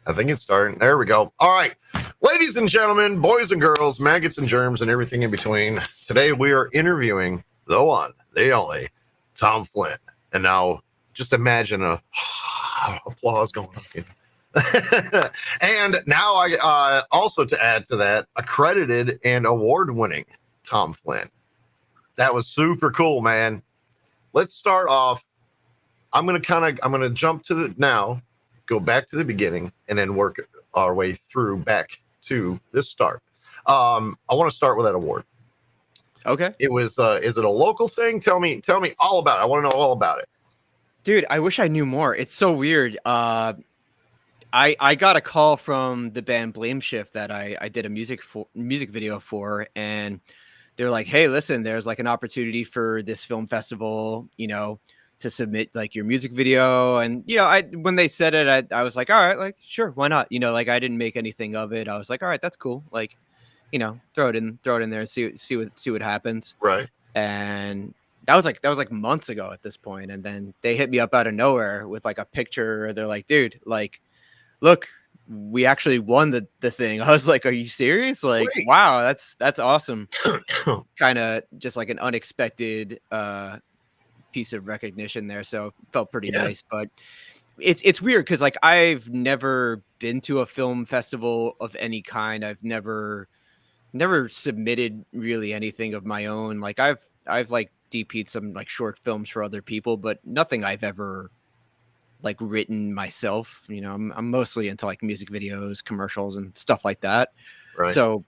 I think it's starting. There we go. All right. Ladies and gentlemen, boys and girls, maggots and germs, and everything in between. Today we are interviewing the one, the only, Tom Flynn. And now just imagine a applause going on. And now I also, to add to that, accredited and award-winning Tom Flynn. That was super cool, man. Let's start off. I'm gonna jump to the now, go back to the beginning, and then work our way through back to this start. I want to start with that award. Okay. It was is it a local thing? Tell me all about it. I want to know all about it. Dude, I wish I knew more. It's so weird. I got a call from the band Blame Shift that I did a music video for, and they're like, "Hey, listen, there's like an opportunity for this film festival, to submit like your music video." And when they said it, I was like, "All right, like sure, why not?" Like I didn't make anything of it. I was like, "All right, that's cool." Like, throw it in there and see what happens. Right. And that was like months ago at this point. And then they hit me up out of nowhere with like a picture. They're like, "Dude, like, look, we actually won the thing." I was like, "Are you serious?" Like, Great. wow, that's awesome. Kind of just like an unexpected piece of recognition there. So it felt pretty nice. But it's weird because like I've never been to a film festival of any kind. I've never submitted really anything of my own. Like I've like DP'd some like short films for other people, but nothing I've ever like written myself. I'm mostly into like music videos, commercials, and stuff like that. Right. So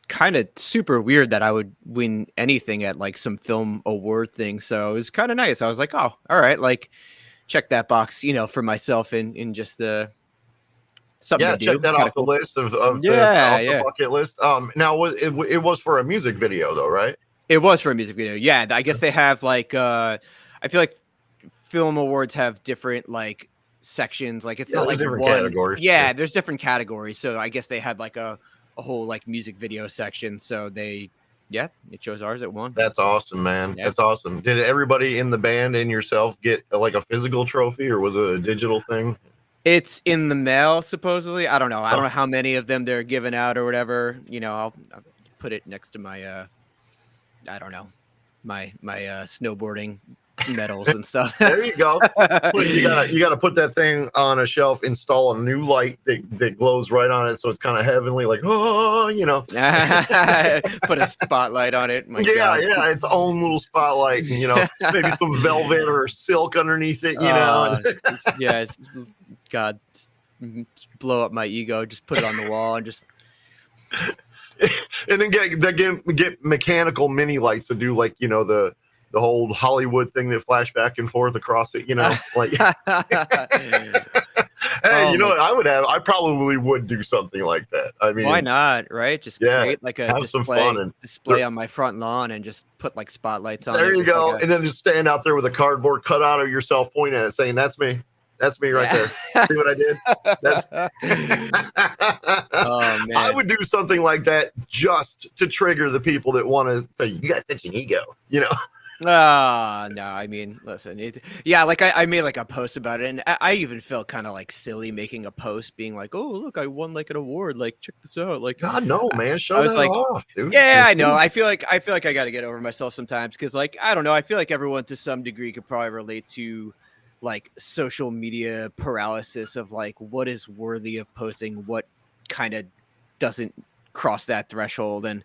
kind of super weird that I would win anything at like some film award thing. So it was kind of nice. I was like, oh, all right, like check that box, for myself in just the something to do. Check that off the list of the bucket list. Now it was for a music video though, right? It was for a music video. Yeah, I guess they have like I feel like film awards have different like sections. Like it's not like different one categories. Yeah, there's different categories. So I guess they had like a whole like music video section. So it chose ours at one. That's awesome, man. Yeah. That's awesome. Did everybody in the band and yourself get like a physical trophy, or was it a digital thing? It's in the mail, supposedly. I don't know. I don't know how many of them they're giving out or whatever. I'll put it next to my I don't know, my snowboarding medals and stuff. There you go. You gotta put that thing on a shelf, install a new light that glows right on it, so it's kind of heavenly, like Put a spotlight on it. God. Its own little spotlight, and maybe some velvet or silk underneath it, God, blow up my ego. Just put it on the wall and just. And then get mechanical mini lights to do like the whole Hollywood thing that flash back and forth across it, like. Hey, what I probably would do something like that. I mean, why not, right? Just create like a display on my front lawn and just put like spotlights on it. There you go. And then just stand out there with a cardboard cutout of yourself pointing at it saying, "That's me. That's me right there. See what I did?" Oh, man. I would do something like that just to trigger the people that want to say, "You got such an ego," No, I mean, listen, like I made like a post about it, and I even felt kind of like silly making a post being like, "Oh, look, I won like an award, like check this out." Like, God, no, man, show that off, dude. Yeah, I know. I feel like I got to get over myself sometimes because, like, I don't know. I feel like everyone to some degree could probably relate to like social media paralysis of like what is worthy of posting, what kind of doesn't cross that threshold, and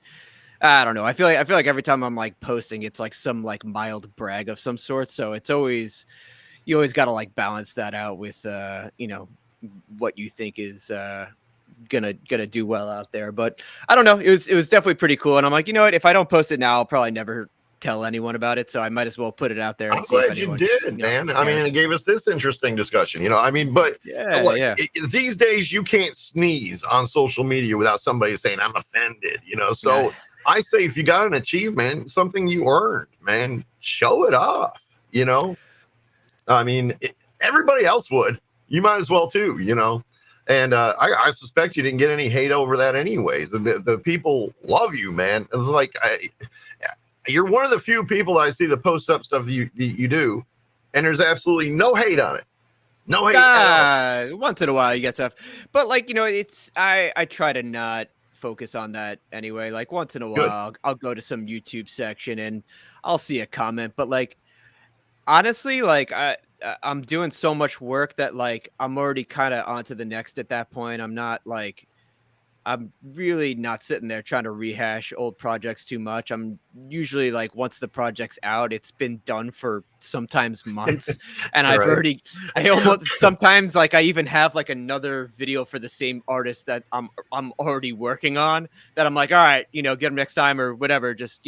I don't know. I feel like every time I'm like posting, it's like some like mild brag of some sort. So you always got to like balance that out with what you think is gonna do well out there. But I don't know. It was definitely pretty cool. And I'm like, what? If I don't post it now, I'll probably never tell anyone about it. So I might as well put it out there. I'm glad you did, man. I mean, it gave us this interesting discussion. I mean, but these days you can't sneeze on social media without somebody saying I'm offended. So. Yeah. I say if you got an achievement, something you earned, man, show it off, I mean, everybody else would. You might as well too, And I suspect you didn't get any hate over that anyways. The people love you, man. It's like you're one of the few people that I see that post up stuff that you do, and there's absolutely no hate on it. No hate at all. Once in a while you get stuff, but like it's I try to not focus on that anyway. Like once in a Good. while, I'll go to some YouTube section and I'll see a comment, but like honestly, like I'm doing so much work that like I'm already kind of on to the next at that point. I'm really not sitting there trying to rehash old projects too much. I'm usually like, once the project's out, it's been done for sometimes months. And I've Right. already, I almost sometimes like I even have like another video for the same artist that I'm already working on that I'm like, all right, get them next time or whatever. Just,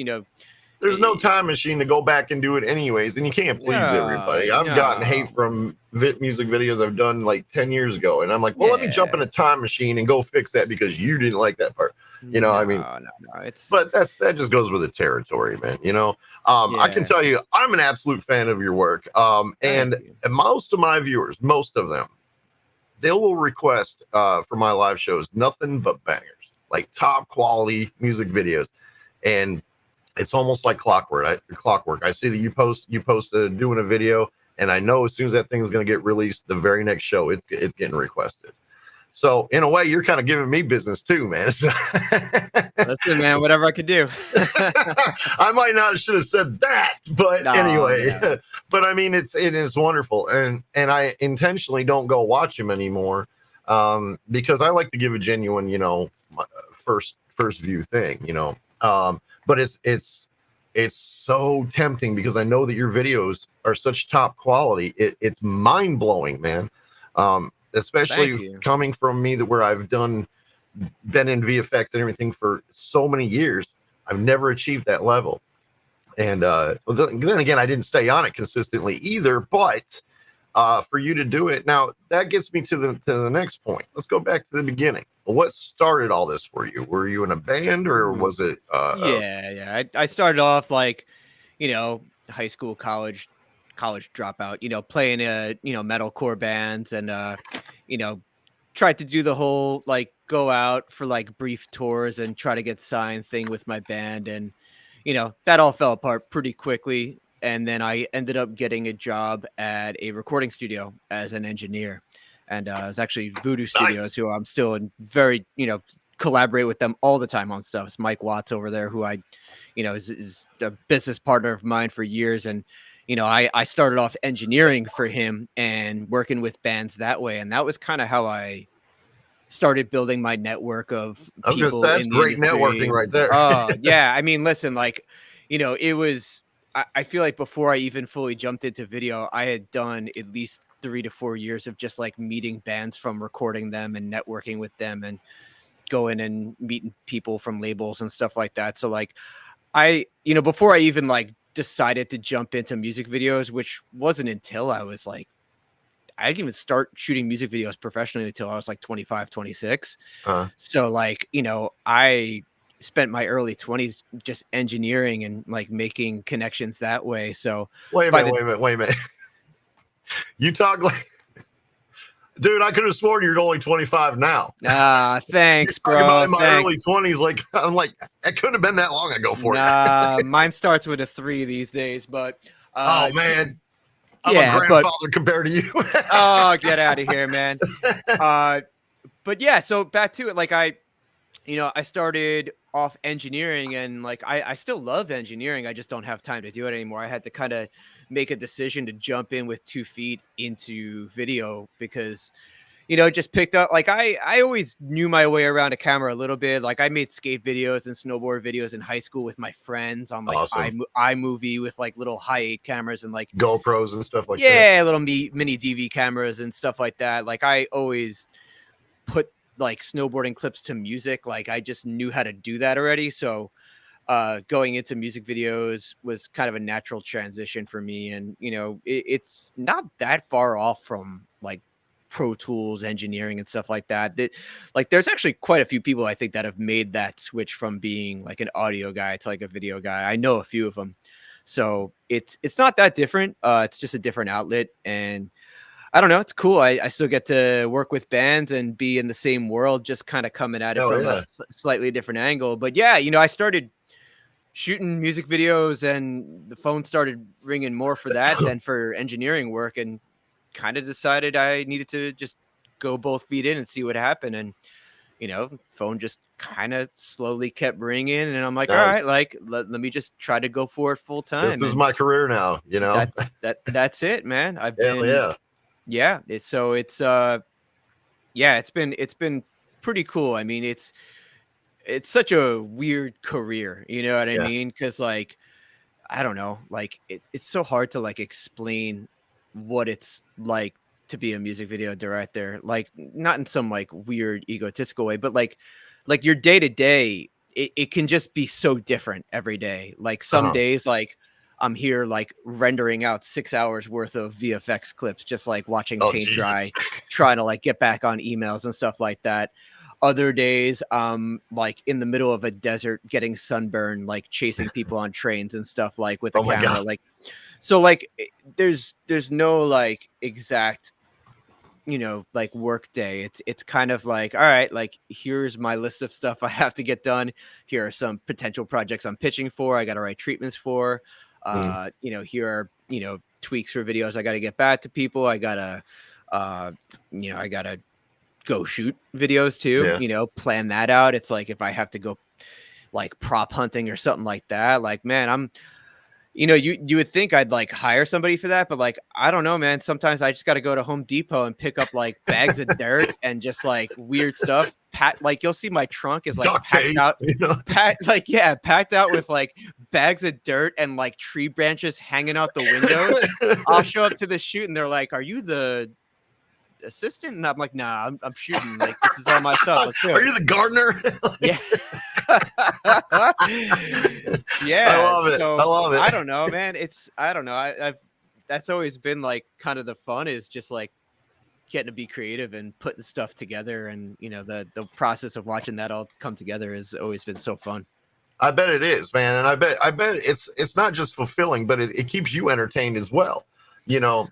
There's no eh, time machine to go back and do it anyways, and you can't please no, everybody. I've gotten hate no, from music videos I've done like 10 years ago, and I'm like, well, let me jump in yeah, a time machine and go fix that because you didn't like that part. I mean, no. It's, but that just goes with the territory, man. I can yeah, tell you, I'm an absolute fan of your work. thank And you. most of my viewers, most of them, they will request for my live shows nothing but bangers, like top quality music videos, and it's almost like clockwork. I see that you post doing a video, and I know as soon as that thing's going to get released, the very next show it's getting requested. So in a way, you're kind of giving me business too, man. Listen, man, whatever I could do. I might not should have said that, but No, anyway. yeah. But I mean, it is wonderful, and I intentionally don't go watch them anymore, because I like to give a genuine, first view thing, but it's so tempting because I know that your videos are such top quality. It's mind blowing, man. Especially Thank you. coming from me, that where I've been in VFX and everything for so many years, I've never achieved that level. And then again, I didn't stay on it consistently either. But for you to do it now, that gets me to the next point. Let's go back to the beginning. What started all this for you? Were you in a band, or Mhm. was it? Yeah. I started off like, high school, college dropout, playing metalcore bands and you know, tried to do the whole like go out for like brief tours and try to get signed thing with my band, and that all fell apart pretty quickly. And then I ended up getting a job at a recording studio as an engineer, and it was actually Voodoo Studios, Nice. who I'm still in very collaborate with them all the time on stuff. It's Mike Watts over there, who is a business partner of mine for years. And I started off engineering for him and working with bands that way, and that was kind of how I started building my network of I was gonna say people that's in the great networking industry. right there. Oh yeah, I mean, listen, like it was. I feel like before I even fully jumped into video, I had done at least 3 to 4 years of just like meeting bands from recording them and networking with them and going and meeting people from labels and stuff like that. So like before I even like decided to jump into music videos, which wasn't until I didn't even start shooting music videos professionally until I was like 25, 26. uh, So like, I spent my early 20s just engineering and like making connections that way. So wait a by minute, the wait a minute, wait a minute. You talk like, dude. I could have sworn you're only 25 now. You're thanks, talking about bro. in my Thanks. early 20s. Like, I'm like, it couldn't have been that long ago for you. Nah, mine starts with a 3 these days, but Oh man, I'm a yeah, but grandfather compared to you. oh, get out of here, man. Uh, but yeah, so back to it. Like I started off engineering, and like I still love engineering. I just don't have time to do it anymore. I had to kind of make a decision to jump in with 2 feet into video because just picked up like I always knew my way around a camera a little bit. Like I made skate videos and snowboard videos in high school with my friends on like Awesome. iMovie with like little high 8 cameras and like GoPros and stuff like that. yeah, little mini DV cameras and stuff like that. Like I always put like snowboarding clips to music. Like I just knew how to do that already. So going into music videos was kind of a natural transition for me. And it's not that far off from like Pro Tools engineering and stuff like that. Like there's actually quite a few people I think that have made that switch from being like an audio guy to like a video guy. I know a few of them. So it's not that different. It's just a different outlet, and I don't know. It's cool. I still get to work with bands and be in the same world, just kind of coming at it Hell from a yeah. slightly different angle. But yeah, I started shooting music videos, and the phone started ringing more for that than for engineering work. And kind of decided I needed to just go both feet in and see what happened. And, phone just kind of slowly kept ringing. And I'm like, all Nice. right, like, let me just try to go for it full This time. is And my career now, that's it, man. I've Hell been, yeah. yeah. It's been pretty cool. I mean, it's such a weird career, you know what I Yeah. mean? Because like, I don't know, like it's so hard to like explain what it's like to be a music video director. Like not in some like weird egotistical way, but like your day to day, it can just be so different every day. Like some Uh-huh. days, like I'm here like rendering out 6 hours worth of VFX clips, just like watching Oh, paint Jesus. dry, trying to like get back on emails and stuff like that. Other days, like in the middle of a desert getting sunburned, like chasing people on trains and stuff like with a Oh my camera. God. Like so like there's no like exact, like work day. It's kind of like, all right, like here's my list of stuff I have to get done. Here are some potential projects I'm pitching for. I gotta write treatments for. Mm. Here are, tweaks for videos I gotta get back to people. I gotta go shoot videos too, Yeah. plan that out. It's like if I have to go like prop hunting or something like that, like man, you would think I'd like hire somebody for that, but like I don't know, man. Sometimes I just got to go to Home Depot and pick up like bags of dirt and just like weird stuff. Like you'll see my trunk is like Duct packed tape, out, packed out with like bags of dirt and like tree branches hanging out the windows. I'll show up to the shoot and they're like, "Are you the assistant?" And I'm like, "Nah, I'm shooting. Like this is all my stuff. Let's do Are it." you the gardener? Yeah. I Yeah. love it. I So love it. I don't know, man. I don't know. I've That's always been like kind of the fun, is just like getting to be creative and putting stuff together. And the process of watching that all come together has always been so fun. I bet it is, man. And I bet it's not just fulfilling, but it keeps you entertained as well. You know,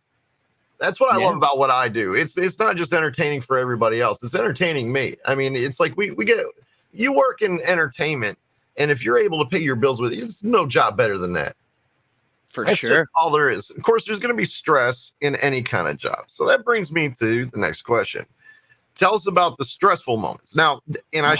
that's what I love Yeah. about what I do. It's not just entertaining for everybody else. It's entertaining me. I mean, it's like we get, you work in entertainment, and if you're able to pay your bills with it, it's no job better than that. For That's just sure. all there is. Of course, there's going to be stress in any kind of job. So that brings me to the next question. Tell us about the stressful moments. Now, and I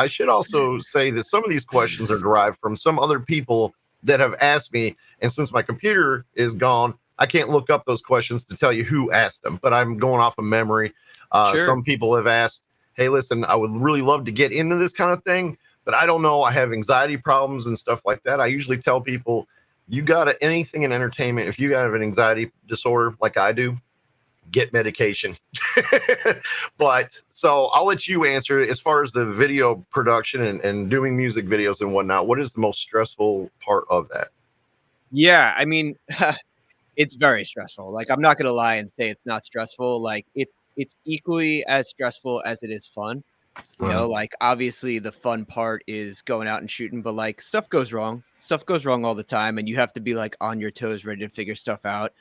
should also say that some of these questions are derived from some other people that have asked me, and since my computer is gone, I can't look up those questions to tell you who asked them, but I'm going off of memory. Sure. Some people have asked, hey, listen, I would really love to get into this kind of thing, but I don't know. I have anxiety problems and stuff like that. I usually tell people, you got anything in entertainment, if you have an anxiety disorder like I do, get medication. But so I'll let you answer as far as the video production and doing music videos and whatnot. What is the most stressful part of that? Yeah. I mean, it's very stressful. Like I'm not gonna lie and say it's not stressful. Like it's equally as stressful as it is fun. Like obviously the fun part is going out and shooting, but like stuff goes wrong. Stuff goes wrong all the time, and you have to be like on your toes, ready to figure stuff out.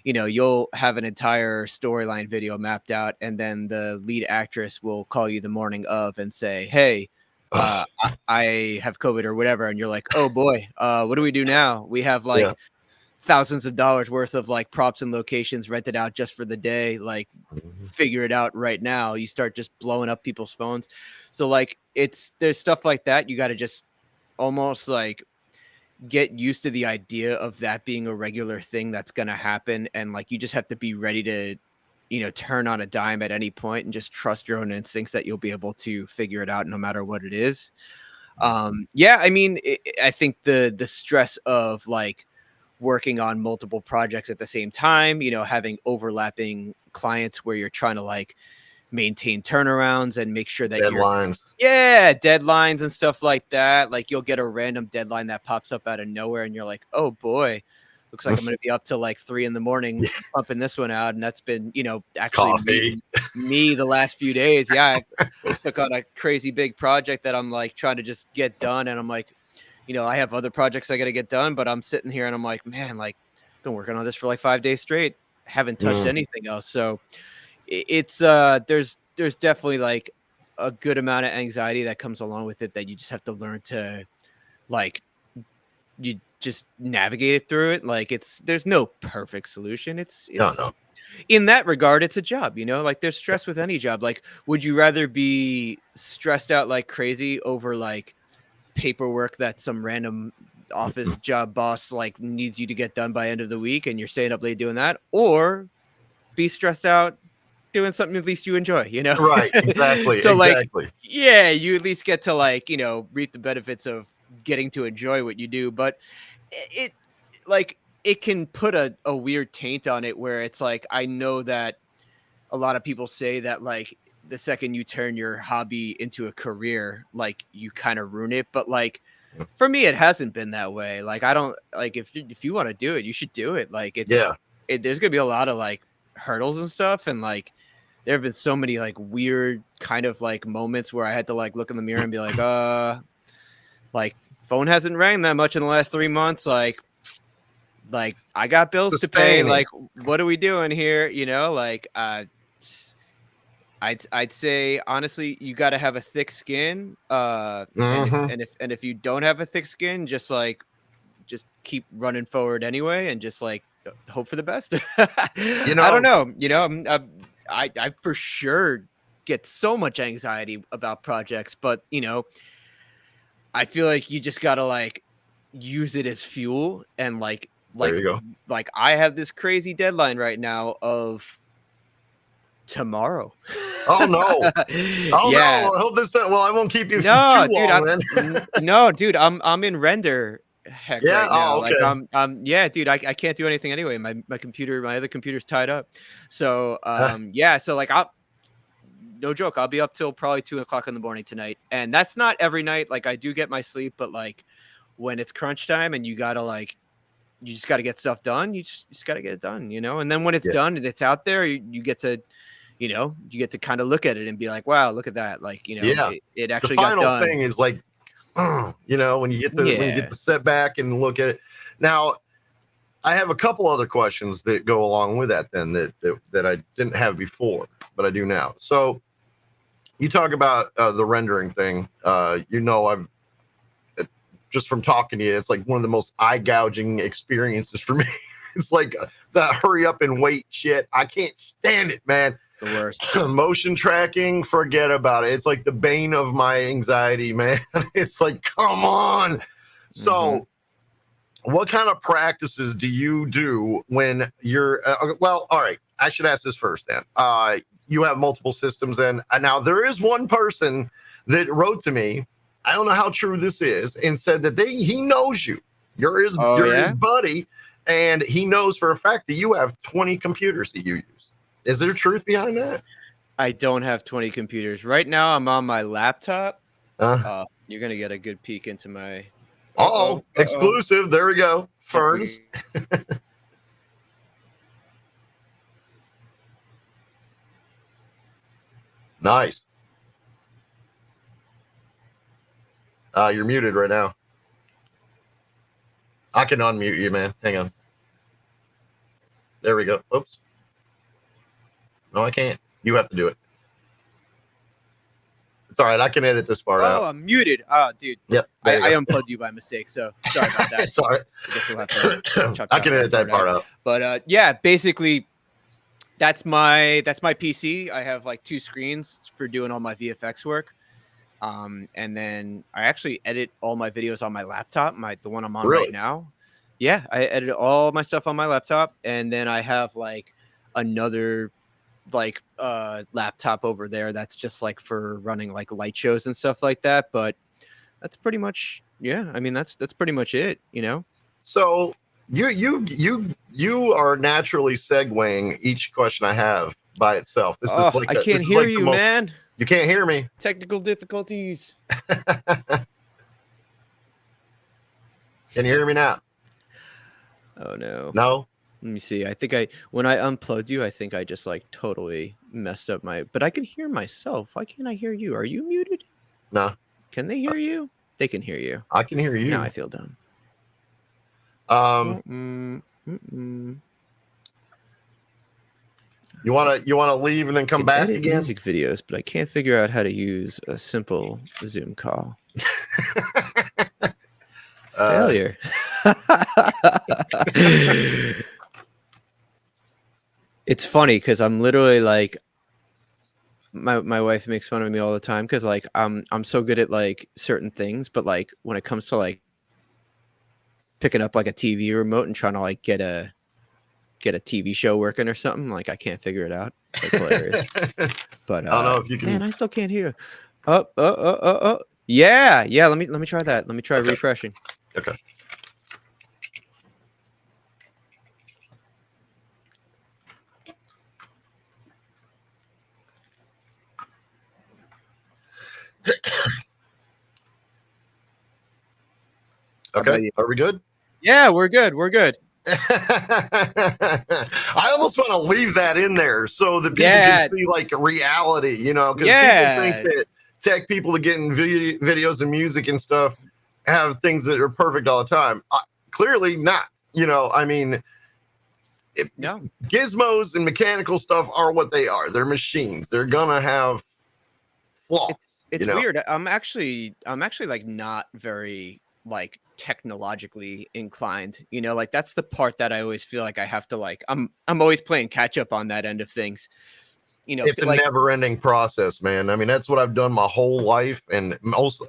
You'll have an entire storyline video mapped out, and then the lead actress will call you the morning of and say, "Hey, I have COVID or whatever," and you're like, "Oh boy, what do we do now? We have Yeah. like thousands of dollars worth of like props and locations rented out just for the day. Like figure it out right now." You start just blowing up people's phones. So like there's stuff like that. You got to just almost like get used to the idea of that being a regular thing that's going to happen. And like you just have to be ready to, turn on a dime at any point and just trust your own instincts that you'll be able to figure it out no matter what it is. Yeah, I mean, I think the stress of like working on multiple projects at the same time, having overlapping clients where you're trying to like maintain turnarounds and make sure that Deadlines. deadlines and stuff like that. Like you'll get a random deadline that pops up out of nowhere and you're like, "Oh boy, looks like I'm going to be up till like 3 a.m. pumping this one out." And that's been, actually Coffee. me the last few days. Yeah. I took on a crazy big project that I'm like trying to just get done. And I'm like, I have other projects I got to get done, but I'm sitting here and I'm like, man, like been working on this for like 5 days straight. Haven't touched Mm. anything else. So it's there's definitely like a good amount of anxiety that comes along with it that you just have to learn to like you just navigated through it. Like there's no perfect solution. It's No. In that regard, it's a job, like there's stress with any job. Like, would you rather be stressed out like crazy over like paperwork that some random office job boss like needs you to get done by end of the week and you're staying up late doing that, or be stressed out doing something at least you enjoy, Right, exactly, So like, exactly. yeah, you at least get to like, reap the benefits of getting to enjoy what you do. But it like it can put a weird taint on it where it's like, I know that a lot of people say that like the second you turn your hobby into a career, like you kind of ruin it. But like for me, it hasn't been that way. Like I don't like if you want to do it, you should do it. Like Yeah. there's gonna be a lot of like hurdles and stuff, and like there have been so many like weird kind of like moments where I had to like look in the mirror and be like phone hasn't rang that much in the last 3 months. Like I got bills to pay. Sustaining. Like, what are we doing here? Like I'd say honestly, you got to have a thick skin. And if you don't have a thick skin, just keep running forward anyway, and just like hope for the best. I don't know. I for sure get so much anxiety about projects, but I feel like you just gotta like use it as fuel and There you go. like I have this crazy deadline right now of tomorrow. Oh no! Oh Yeah. no! I hope this. Well, I won't keep you No, too dude. long, then. No, dude. I'm in render heck Yeah. right now. Oh, Like okay. yeah, dude. I can't do anything anyway. My other computer's tied up. So yeah. So like no joke, I'll be up till probably 2 o'clock in the morning tonight, and that's not every night. Like I do get my sleep, but like when it's crunch time and you just gotta get stuff done. You just gotta get it done, And then when it's Yeah. done and it's out there, you get to, you get to kind of look at it and be like, wow, look at that. Like, Yeah. it The actually got final done. thing is like, when you get Yeah. the setback and look at it. Now, I have a couple other questions that go along with that. Then that I didn't have before, but I do now. So, you talk about the rendering thing. I've just from talking to you, it's like one of the most eye gouging experiences for me. It's like that hurry up and wait shit. I can't stand it, man. The worst. Motion tracking, forget about it. It's like the bane of my anxiety, man. It's like, come on. So, what kind of practices do you do when you're, well, all right, I should ask this first then. You have multiple systems then. Now, there is one person that wrote to me, I don't know how true this is, and said that he knows you. You're his buddy, and he knows for a fact that you have 20 computers that you use. Is there truth behind that? I don't have 20 computers. Right now, I'm on my laptop. You're going to get a good peek into my... Exclusive. There we go. Ferns. Nice. You're muted right now. I can unmute you, man. Hang on. There we go. Oops. No, I can't. You have to do it. It's all right. I can edit this part out. Oh, I'm muted. Oh, dude. Yep. I unplugged you by mistake, so sorry about that. Sorry. I guess we'll have to I can edit that part out. But yeah, basically, that's my PC. I have like 2 screens for doing all my VFX work. And then I actually edit all my videos on my laptop, the one I'm on right now. Yeah, I edit all my stuff on my laptop, and then I have like another like laptop over there that's just like for running like light shows and stuff like that. But that's pretty much I mean that's pretty much it, So you are naturally segueing each question I have by itself. This is like I can't hear you, man. You can't hear me. Technical difficulties. Can you hear me now? Oh no. No. Let me see. I think when I unplugged you, I think I just like totally messed up but I can hear myself. Why can't I hear you? Are you muted? No. Can they hear you? They can hear you. I can hear you. Now I feel dumb. You want to leave and then come back edit again? Music videos, but I can't figure out how to use a simple Zoom call. Failure. It's funny because I'm literally like, my wife makes fun of me all the time because like I'm so good at like certain things, but like when it comes to like picking up like a TV remote and trying to like get a TV show working or something, like I can't figure it out. It's like hilarious. But I don't know if you man, can. I still can't hear. Oh. Yeah. Let me try that. Let me try refreshing. Okay. Okay. Are we good? Yeah, we're good. We're good. I almost want to leave that in there so that people can see like reality, you know, because people think that tech people that get in videos and music and stuff have things that are perfect all the time. Clearly not. You know, I mean, No. Gizmos and mechanical stuff are what they are. They're machines. They're gonna have flaws. It's weird. I'm actually like not very like technologically inclined, you know, like that's the part that I always feel like I have to like I'm always playing catch up on that end of things, you know. It's a like, never-ending process, man. I mean, that's what I've done my whole life, and also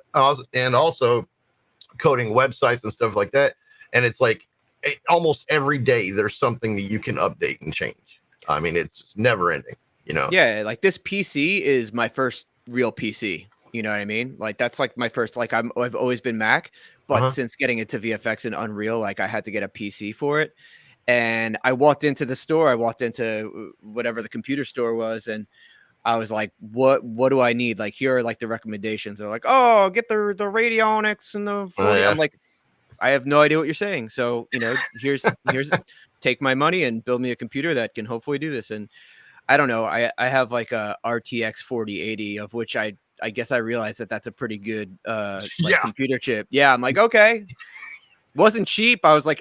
coding websites and stuff like that. And it's like almost every day there's something that you can update and change. I mean, it's just never ending, you know. Yeah, like this PC is my first real PC. You know what I mean? Like that's like my first, like I've always been Mac, but since getting into VFX and Unreal, like I had to get a PC for it. And I walked into the store, I walked into whatever the computer store was, and I was like, what do I need? Like, here are like the recommendations. They're like, oh, get the Radionics and the 40. Yeah. I'm like, I have no idea what you're saying. So, you know, here's take my money and build me a computer that can hopefully do this. And I don't know. I have like a RTX 4080, of which I guess I realized that that's a pretty good like computer chip. Yeah, I'm like, okay. Wasn't cheap. I was like,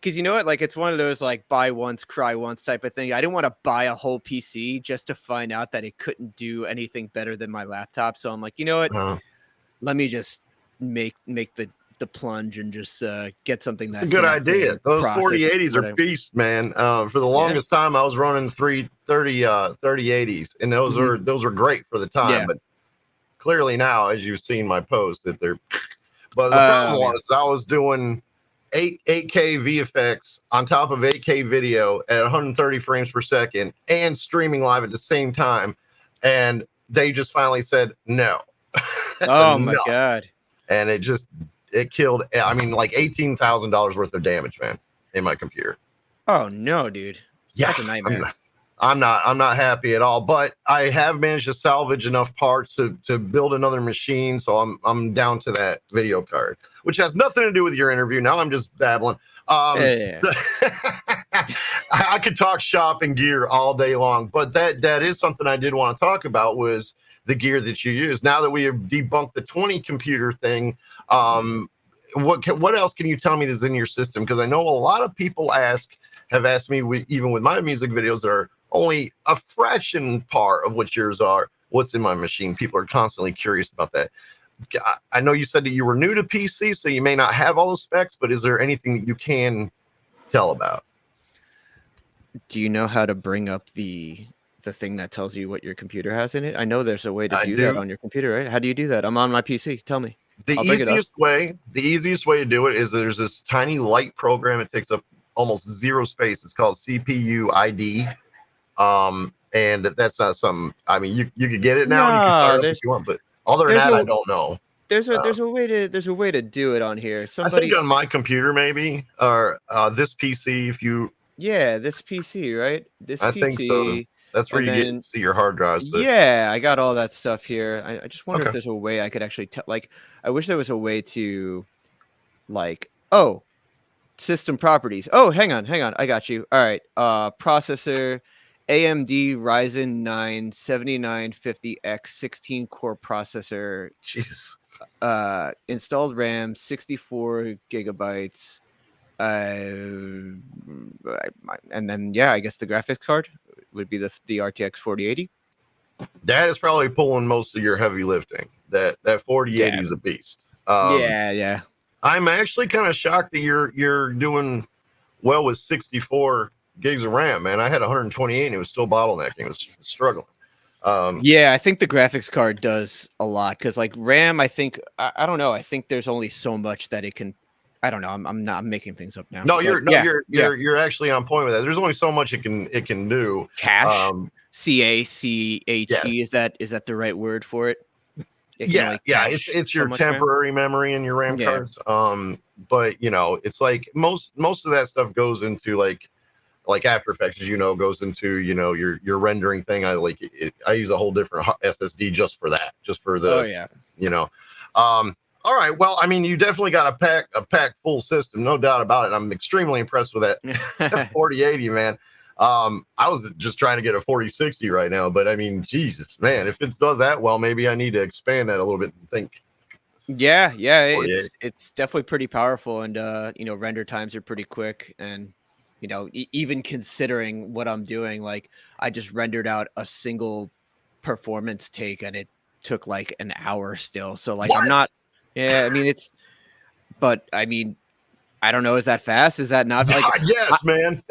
because you know what? Like, it's one of those like buy once, cry once type of thing. I didn't want to buy a whole PC just to find out that it couldn't do anything better than my laptop. So I'm like, you know what? Let me just make the plunge and just get something That's a that good can idea. actually Those process 4080s are beast, man. For the longest time, I was running 3080s, and those are great for the time. But clearly now, as you've seen my post, that they're. But the problem was I was doing 8K VFX on top of 8K video at 130 frames per second and streaming live at the same time, and they just finally said no. Oh my god! And it killed. I mean, like $18,000 worth of damage, man, in my computer. Oh no, dude! Yeah, that's a nightmare. I'm not happy at all. But I have managed to salvage enough parts to build another machine, so I'm down to that video card, which has nothing to do with your interview. Now I'm just babbling. I could talk shop and gear all day long, but that is something I did want to talk about, was the gear that you use. Now that we have debunked the 20 computer thing, what else can you tell me is in your system? Because I know a lot of people have asked me, even with my music videos that are only a fraction part of what yours are, what's in my machine. People are constantly curious about that. I know you said that you were new to PC, so you may not have all the specs, but is there anything that you can tell about? Do you know how to bring up the thing that tells you what your computer has in it? I know there's a way to do that on your computer, right? How do you do that? I'm on my PC. Tell me. The easiest way to do it is there's this tiny light program. It takes up almost zero space. It's called CPU ID. And that's not some. I mean, you could get it now. You can start it up if you want, but other than that, I don't know. There's a way to do it on here. Somebody, I think on my computer maybe, or this PC. If you this PC, right? I think so. That's where you get to see your hard drives. But yeah, I got all that stuff here. I just wonder if there's a way I could actually tell. Like, I wish there was a way to, like, system properties. Oh, hang on, I got you. All right, processor, AMD Ryzen 9 7950X 16 core processor. Jesus. Installed RAM 64 gigabytes. And then I guess the graphics card would be the RTX 4080. That is probably pulling most of your heavy lifting. That 4080 is a beast. Yeah. I'm actually kind of shocked that you're doing well with 64 gigs of RAM, man. I had 128 and it was still bottlenecking. It was struggling. Yeah, I think the graphics card does a lot because like RAM, I think I don't know. I think there's only so much that it can. I don't know. I'm making things up now. No, But you're actually on point with that. There's only so much it can do. Cache, Um, CACHE, yeah, is that the right word for it? It can yeah, only yeah. cache It's so your much RAM. temporary memory in your RAM Yeah. cards. But you know, it's like most of that stuff goes into like After Effects, as you know, goes into your rendering thing. I use a whole different SSD just for that, just for Oh the yeah. you know. All right, well, I mean, you definitely got a pack full system, no doubt about it. I'm extremely impressed with that 4080, man. I was just trying to get a 4060 right now, but I mean, Jesus, man, if it does that well, maybe I need to expand that a little bit and think Yeah, 48. it's definitely pretty powerful, and render times are pretty quick, and even considering what I'm doing, like I just rendered out a single performance take, and it took like an hour still. So like I'm What? not. Yeah, I mean but I mean, I don't know. Is that fast? Is that not like? Yes, man.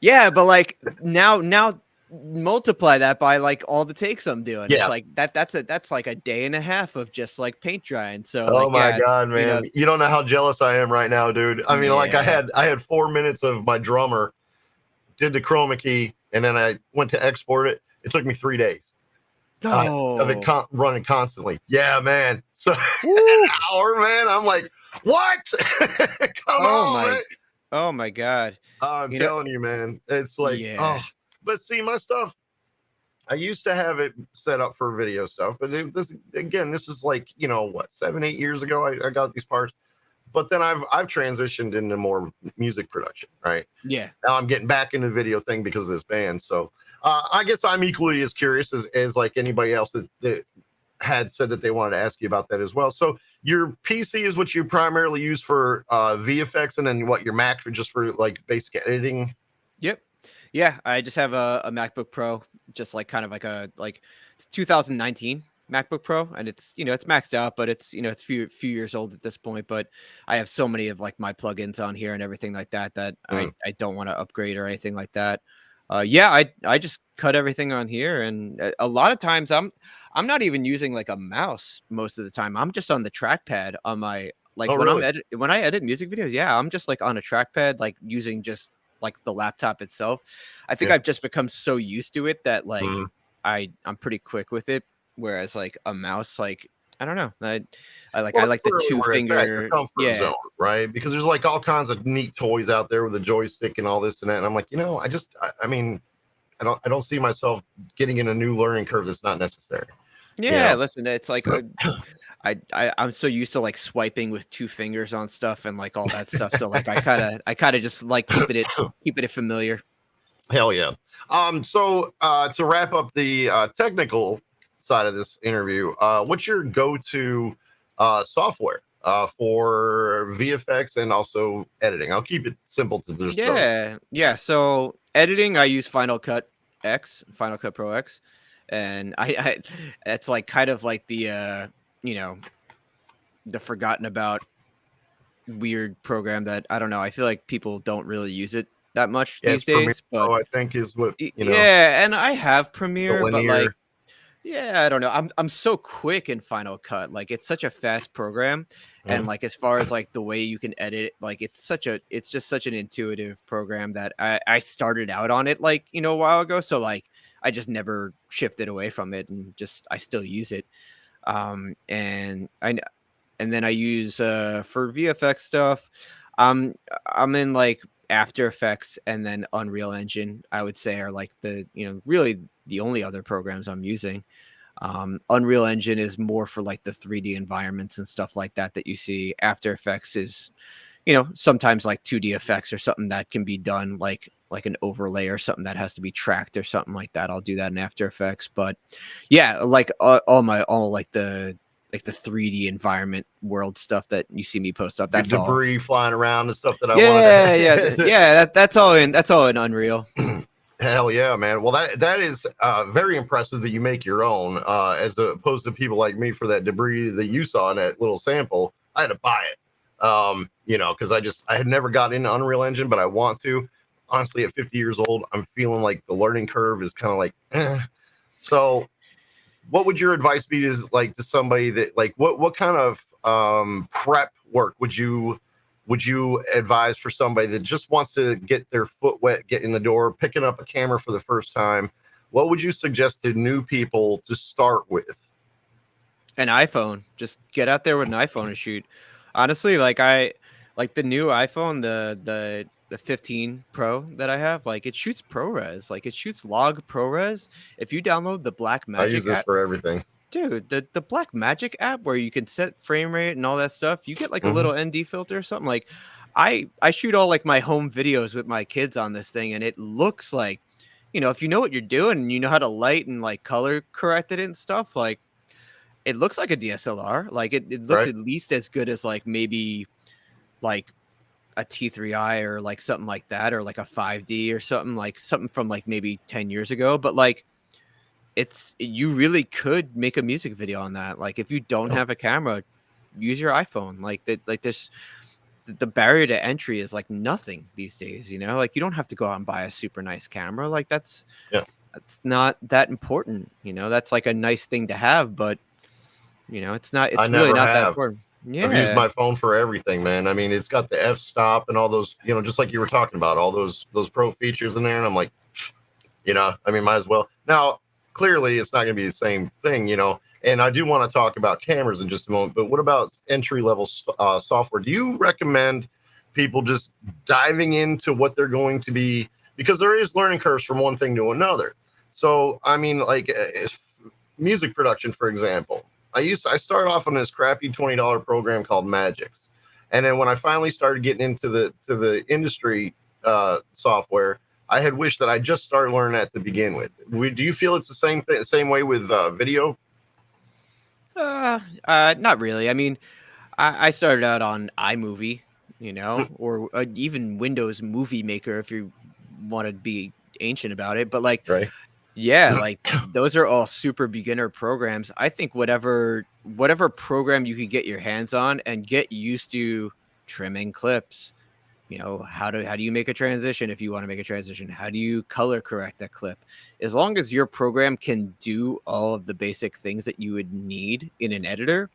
Yeah, but like now multiply that by like all the takes I'm doing. It's Yeah. like that's like a day and a half of just like paint drying. So Oh like my yeah, God, you know, man. You don't know how jealous I am right now, dude. I mean, like yeah. I had 4 minutes of my drummer, did the chroma key, and then I went to export it. It took me 3 days of it No. running constantly. Yeah, man. So Woo. an hour, man. I'm like, what? Come Oh on, my man. oh my God. I'm You know, telling you, man. It's like, yeah. oh, but see, my stuff, I used to have it set up for video stuff, but this is like, what, 7, 8 years ago, I got these parts. But then I've transitioned into more music production, right? Yeah. Now I'm getting back into the video thing because of this band. So I guess I'm equally as curious as like anybody else that had said that they wanted to ask you about that as well. So your PC is what you primarily use for VFX, and then what, your Mac for just for like basic editing? Yep. Yeah, I just have a MacBook Pro, just like kind of like it's 2019 MacBook Pro, and it's maxed out, but it's few years old at this point. But I have so many of like my plugins on here and everything like that I don't want to upgrade or anything like that. Yeah, I just cut everything on here, and a lot of times I'm not even using like a mouse most of the time. I'm just on the trackpad on my like Oh, really? when I edit music videos. Yeah, I'm just like on a trackpad, like using just like the laptop itself. I think Yeah. I've just become so used to it that like Mhm. I'm pretty quick with it. Whereas like a mouse, like I don't know, Well, I that's like the really two where it's at, your finger. comfort Yeah, zone, right? Because there's like all kinds of neat toys out there with a joystick and all this and that. And I'm like, I mean, I don't see myself getting in a new learning curve that's not necessary. You yeah. know, Listen, it's like I'm so used to like swiping with two fingers on stuff and like all that stuff. So like I kind of just like keeping it familiar. Hell yeah. So to wrap up the technical side of this interview, what's your go-to software for VFX and also editing? I'll keep it simple to just those. Yeah. So editing, I use Final Cut Pro X, and I it's like kind of like you know the forgotten about weird program that I don't know. I feel like people don't really use it that much Yeah, these it's Premiere days, but Pro, I think, is what yeah, and I have the Premiere, but like linear. yeah, I don't know. I'm so quick in Final Cut. Like it's such a fast program. And Mm. like as far as like the way you can edit, like it's just such an intuitive program that I started out on it like, a while ago. So like I just never shifted away from it and just I still use it. And and then I use for VFX stuff, I'm in like After Effects and then Unreal Engine, I would say are like the, really the only other programs I'm using. Unreal Engine is more for like the 3D environments and stuff like that you see. After Effects is, sometimes like 2D effects or something that can be done like an overlay or something that has to be tracked or something like that. I'll do that in After Effects. But yeah, like all like the 3D environment world stuff that you see me post up. Your That's all. debris flying around and stuff that I Yeah, wanted. that's all in Unreal. Hell yeah, man. Well, that is very impressive that you make your own, as opposed to people like me for that debris that you saw in that little sample. I had to buy it. You know, because I had never got into Unreal Engine, but I want to. Honestly, at 50 years old, I'm feeling like the learning curve is kind of like, eh. So what would your advice be to somebody that like what kind of prep work would you advise for somebody that just wants to get their foot wet, get in the door, picking up a camera for the first time? What would you suggest to new people to start with? An iPhone. Just get out there with an iPhone and shoot. Honestly, like the new iPhone, the 15 Pro that I have, like it shoots ProRes, like it shoots log ProRes. If you download the Black I use Magic this app, for everything. dude, the Black Magic app where you can set frame rate and all that stuff, you get like a Mhm. little ND filter or something. Like I shoot all like my home videos with my kids on this thing, and it looks like, if you know what you're doing and you know how to light and like color correct it and stuff, like it looks like a DSLR. Like it looks Right? at least as good as like maybe like a T3i or like something like that, or like a 5D or something from like maybe 10 years ago. But like you really could make a music video on that. Like if you don't Yep. have a camera, use your iPhone. There's the barrier to entry is like nothing these days, like you don't have to go out and buy a super nice camera. Like that's Yeah. not that important, that's like a nice thing to have, but I it's really never not that have. important. I've used Yeah. my phone for everything, man. I mean, it's got the f-stop and all those, just like you were talking about, all those pro features in there. And I'm like, I mean, might as well. Now, clearly, it's not going to be the same thing, And I do want to talk about cameras in just a moment. But what about entry level software? Do you recommend people just diving into what they're going to be? Because there is learning curves from one thing to another. So, I mean, like music production, for example. I started off on this crappy $20 program called Magix, and then when I finally started getting into the industry software, I had wished that I just started learning that to begin with. Do you feel it's the same way with video? Not really. I mean, I started out on iMovie, or even Windows Movie Maker if you want to be ancient about it. But like, Right. yeah, like those are all super beginner programs. I think whatever program you could get your hands on and get used to trimming clips. How do you make a transition if you want to make a transition? How do you color correct that clip? As long as your program can do all of the basic things that you would need in an editor,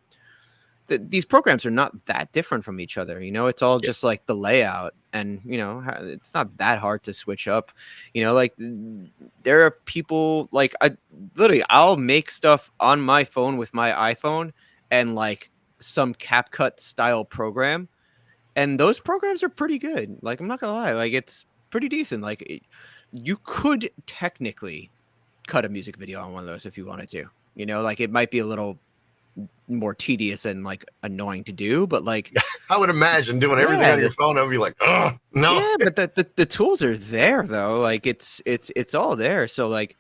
these programs are not that different from each other. It's all just like the layout, and it's not that hard to switch up. Like there are people like I'll make stuff on my phone with my iPhone and like some CapCut style program, and those programs are pretty good. Like I'm not gonna lie, like it's pretty decent. Like you could technically cut a music video on one of those if you wanted to. Like it might be a little more tedious and like annoying to do, but like I would imagine doing everything yeah, on your phone. I would be like, oh no. yeah, but the tools are there though. Like it's all there. So like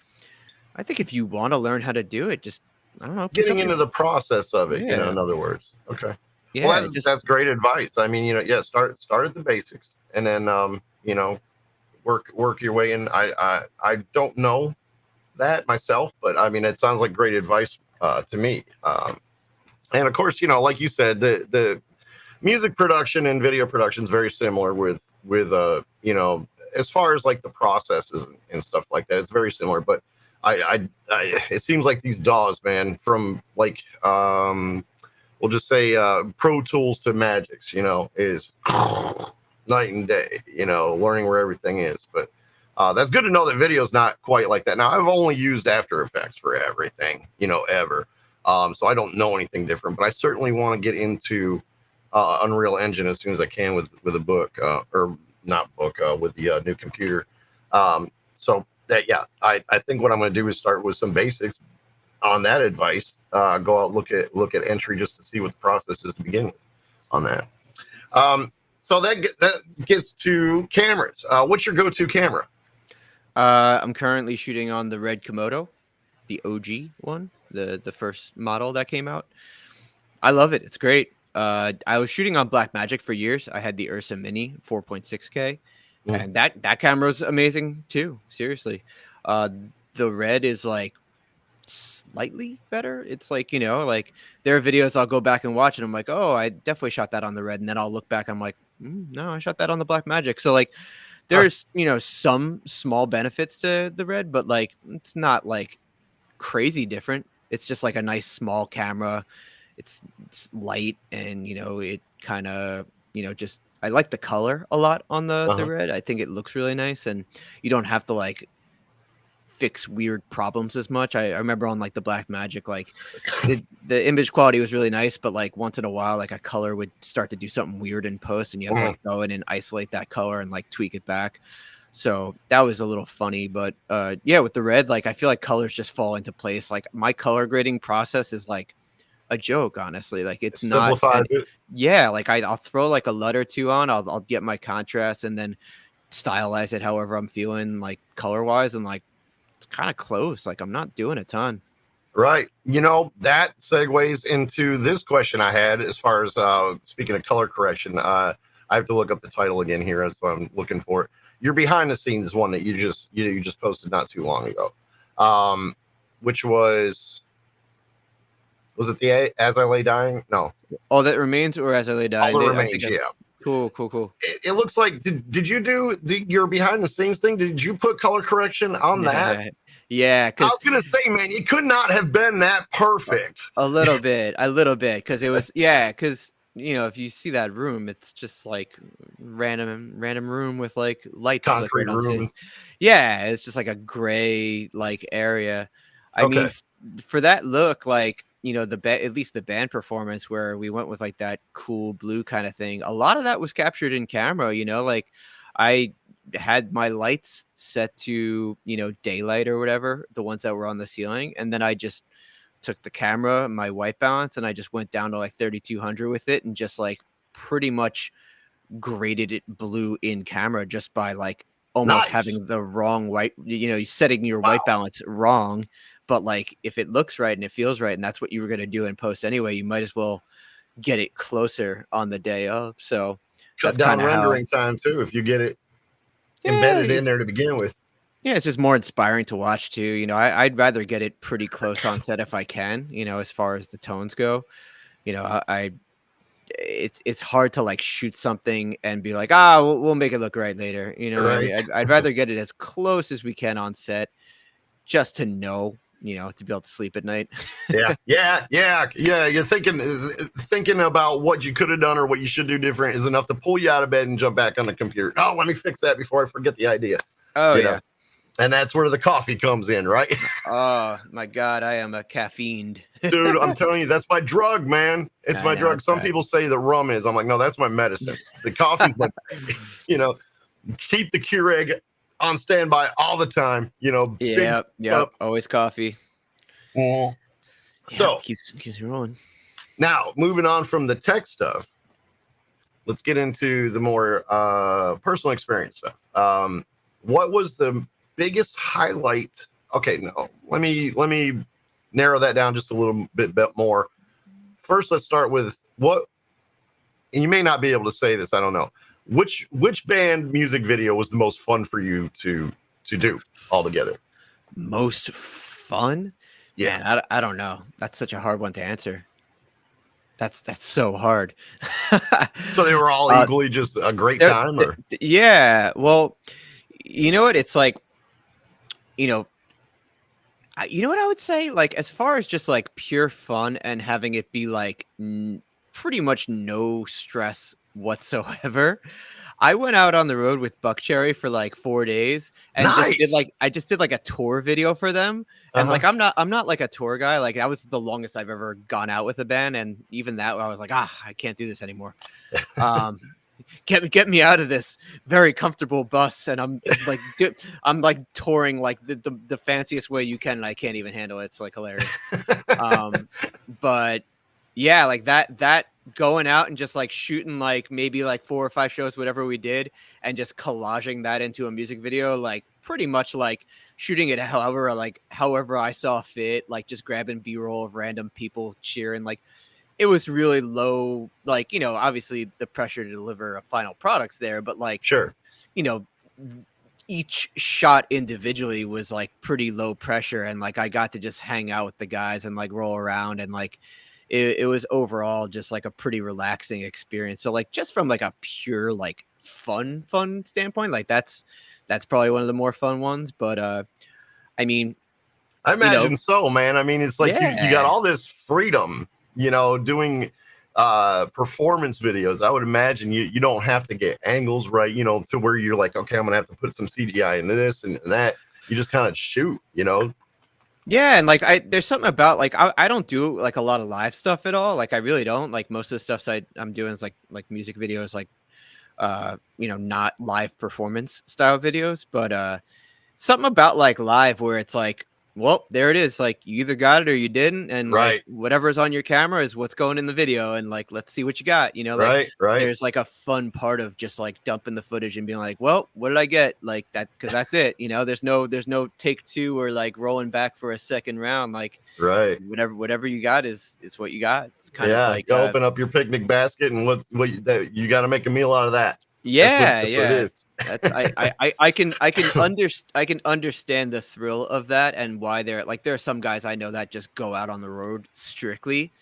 I think if you want to learn how to do it, just I don't know, pick Getting up your into the process of it, yeah, in other words. Okay. Well, yeah, just that's great advice. I mean, yeah, start at the basics, and then work your way in. I don't know that myself, but I mean, it sounds like great advice to me. And of course, like you said, the music production and video production is very similar with as far as like the processes and stuff like that. It's very similar, but it seems like these DAWs, man, from like we'll just say Pro Tools to Magix, is night and day. Learning where everything is, but. That's good to know that video is not quite like that. Now, I've only used After Effects for everything, ever. So I don't know anything different, but I certainly want to get into Unreal Engine as soon as I can with a book or not book with the new computer. So that, yeah, I think what I'm going to do is start with some basics on that advice. Go out, look at entry just to see what the process is to begin with on that. So that gets to cameras. What's your go-to camera? I'm currently shooting on the Red Komodo, the OG one, the first model that came out. I love it. It's great. I was shooting on Blackmagic for years. I had the Ursa Mini 4.6K, and that camera's amazing too. Seriously, the Red is like slightly better. It's like, like there are videos I'll go back and watch and I'm like, oh, I definitely shot that on the red. And then I'll look back, I'm like, no, I shot that on the black magic. So like there's, some small benefits to the red, but like it's not like crazy different. It's just like a nice small camera. It's light and, it kind of, just I like the color a lot on the red. I think it looks really nice and you don't have to like fix weird problems as much. I remember on like the black magic, like the image quality was really nice, but like once in a while, like a color would start to do something weird in post and you have to like go in and isolate that color and like tweak it back. So that was a little funny, but yeah, with the red, like I feel like colors just fall into place. Like my color grading process is like a joke, honestly. Like it's not simplifies it. Yeah, like I'll throw like a LUT or two on, I'll get my contrast and then stylize it however I'm feeling like color wise, and like it's kind of close. Like I'm not doing a ton. Right. That segues into this question I had as far as speaking of color correction. I have to look up the title again here. That's what I'm looking for. Your behind the scenes one that you just posted not too long ago. Which was it the As I Lay Dying? No. All That Remains or As I Lay Dying? All That Remains, yeah. Cool. It looks like, did you do your behind the scenes thing? Did you put color correction on that? Yeah, I was gonna say, man, it could not have been that perfect. A little bit, because it was, because if you see that room, it's just like random room with like lights Concrete room. Yeah, it's just like a gray like area. I mean, for that look, like at least the band performance where we went with like that cool blue kind of thing, a lot of that was captured in camera. Like I had my lights set to daylight or whatever, the ones that were on the ceiling, and then I just took the camera, my white balance, and I just went down to like 3200 with it and just like pretty much graded it blue in camera just by like almost having the wrong white, setting your white balance wrong. But like if it looks right and it feels right and that's what you were going to do in post anyway, you might as well get it closer on the day of. So cut down rendering time too if you get it embedded in there to begin with. Yeah, it's just more inspiring to watch too. I'd rather get it pretty close on set if I can, as far as the tones go. It's hard to like shoot something and be like, we'll make it look right later. Right. I'd rather get it as close as we can on set just to know, to be able to sleep at night. Yeah. You're thinking about what you could have done or what you should do different is enough to pull you out of bed and jump back on the computer. Oh, let me fix that before I forget the idea. Oh, yeah. And that's where the coffee comes in, right? Oh my God, I am a caffeined. Dude, I'm telling you, that's my drug, man. It's my drug. Some people say that rum is. I'm like, no, that's my medicine. The coffee's my, keep the Keurig on standby all the time. Yeah, always coffee. So keeps rolling. Now, moving on from the tech stuff, let's get into the more personal experience stuff. What was the biggest highlight? Okay, no, let me narrow that down just a little bit more. First, let's start with what, and you may not be able to say this, I don't know. Which band music video was the most fun for you to do all together? Most fun? Yeah, man, I don't know. That's such a hard one to answer. That's so hard. So they were all equally just a great time, or? Yeah. Well, you know what? It's like, you know what I would say? Like, as far as just like pure fun and having it be like pretty much no stress whatsoever. I went out on the road with Buckcherry for like 4 days and just did like a tour video for them. And like I'm not like a tour guy. Like that was the longest I've ever gone out with a band, and even that I was like, I can't do this anymore. Get me out of this very comfortable bus, and I'm like touring like the fanciest way you can, and I can't even handle it. It's like hilarious. But yeah, like that going out and just like shooting like maybe like 4 or 5 shows, whatever we did, and just collaging that into a music video, like pretty much like shooting it however I saw fit, like just grabbing B-roll of random people cheering. Like it was really low, like, obviously the pressure to deliver a final product's there, but like, sure, each shot individually was like pretty low pressure, and like I got to just hang out with the guys and like roll around, and like it was overall just like a pretty relaxing experience. So like just from like a pure like fun standpoint, like that's probably one of the more fun ones. But I mean, I you know, imagine so, man. I mean, it's like you got yeah. all this freedom, doing performance videos. I would imagine you don't have to get angles right, to where you're like, okay, I'm gonna have to put some CGI into this and that. You just kind of shoot. Yeah, and like there's something about like I don't do like a lot of live stuff at all. Like I really don't. Like most of the stuff I'm doing is like music videos, like not live performance style videos, but something about like live where it's like, well, there it is. Like you either got it or you didn't, and like Right. whatever's on your camera is what's going in the video, and like let's see what you got. Like Right. there's like a fun part of just like dumping the footage and being like, well, what did I get? Like that, because that's it. There's no take two or like rolling back for a second round. Like Right. whatever you got is what you got. It's kind of Yeah. like You open up your picnic basket and what you got to make a meal out of that. yeah, That's what it is. That's I can understand the thrill of that and why there are some guys I know that just go out on the road strictly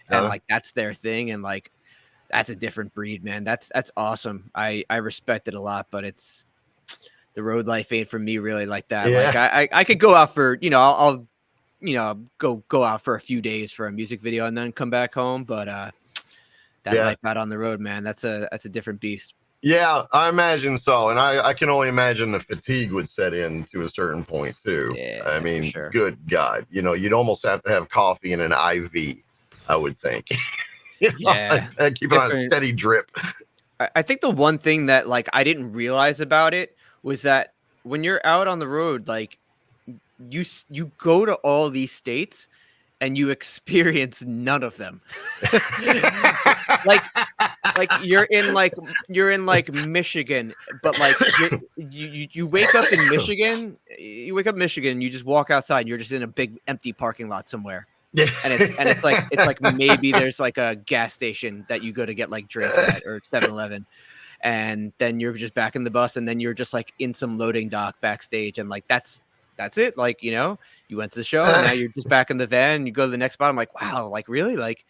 and like that's their thing, and like that's a different breed, man. That's awesome. I respect it a lot, but it's the road life ain't for me really like that. Yeah. Like I could go out for I'll go out for a few days for a music video and then come back home, but that life out on the road, man, that's a different beast. Yeah, I imagine so. And I can only imagine the fatigue would set in to a certain point too. Yeah, I mean, sure. good God, you'd almost have to have coffee in an IV, I would think. Yeah. Keep it on a steady drip. I think the one thing that like I didn't realize about it was that when you're out on the road, like you go to all these states and you experience none of them. like you're in Michigan, but like you wake up in Michigan, you just walk outside and you're just in a big empty parking lot somewhere. Yeah. And it's like maybe there's like a gas station that you go to get like drinks at or 7-Eleven. And then you're just back in the bus, and then you're just like in some loading dock backstage, and like that's it. Like, you went to the show and now you're just back in the van and you go to the next spot. I'm like, wow, like really? Like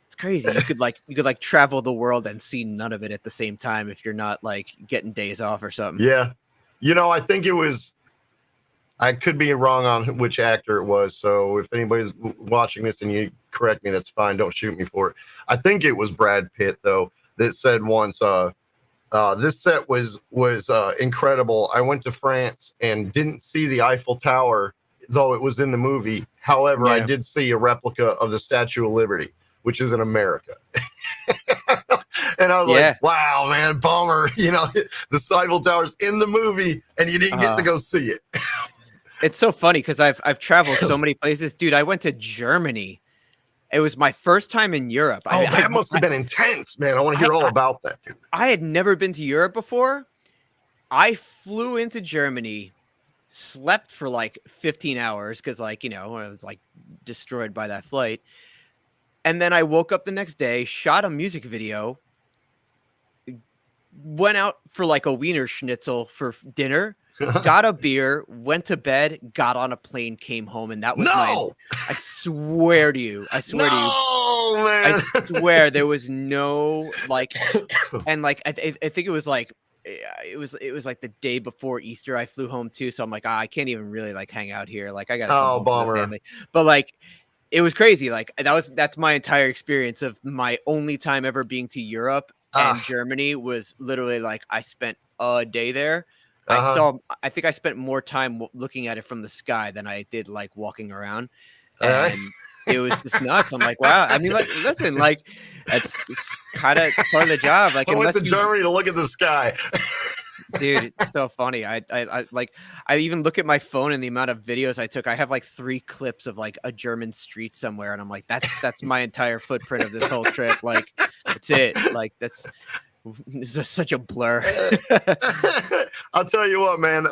it's crazy. You could travel the world and see none of it at the same time if you're not like getting days off or something. Yeah. I think it was, I could be wrong on which actor it was. So if anybody's watching this and you correct me, that's fine. Don't shoot me for it. I think it was Brad Pitt though that said once, this set was incredible. I went to France and didn't see the Eiffel Tower, though it was in the movie. However, I did see a replica of the Statue of Liberty, which is in America. And I was like, wow, man, bummer. The Eiffel Tower's in the movie and you didn't get to go see it. It's so funny because I've traveled so many places. Dude, I went to Germany. It was my first time in Europe. Oh, that must have been intense, man. I want to hear all about that. Dude. I had never been to Europe before. I flew into Germany, slept for like 15 hours because like, I was like destroyed by that flight. And then I woke up the next day, shot a music video, went out for like a Wiener Schnitzel for dinner, got a beer, went to bed, got on a plane, came home, and that was I swear to you. Man. I swear there was no like, and like I think it was like it was like the day before Easter I flew home too, so I'm like, I can't even really like hang out here. Like I got bummer. Family. But like it was crazy. Like that's my entire experience of my only time ever being to Europe. And Germany was literally like I spent a day there. I think I spent more time looking at it from the sky than I did like walking around. And it was just nuts. I'm like, wow. I mean, like, listen, like it's kind of part of the job. Like, I went to Germany to look at the sky. Dude, it's so funny. I even look at my phone and the amount of videos I took. I have like 3 clips of like a German street somewhere, and I'm like, that's my entire footprint of this whole trip. Like, that's it. Like, it's such a blur. I'll tell you what, man.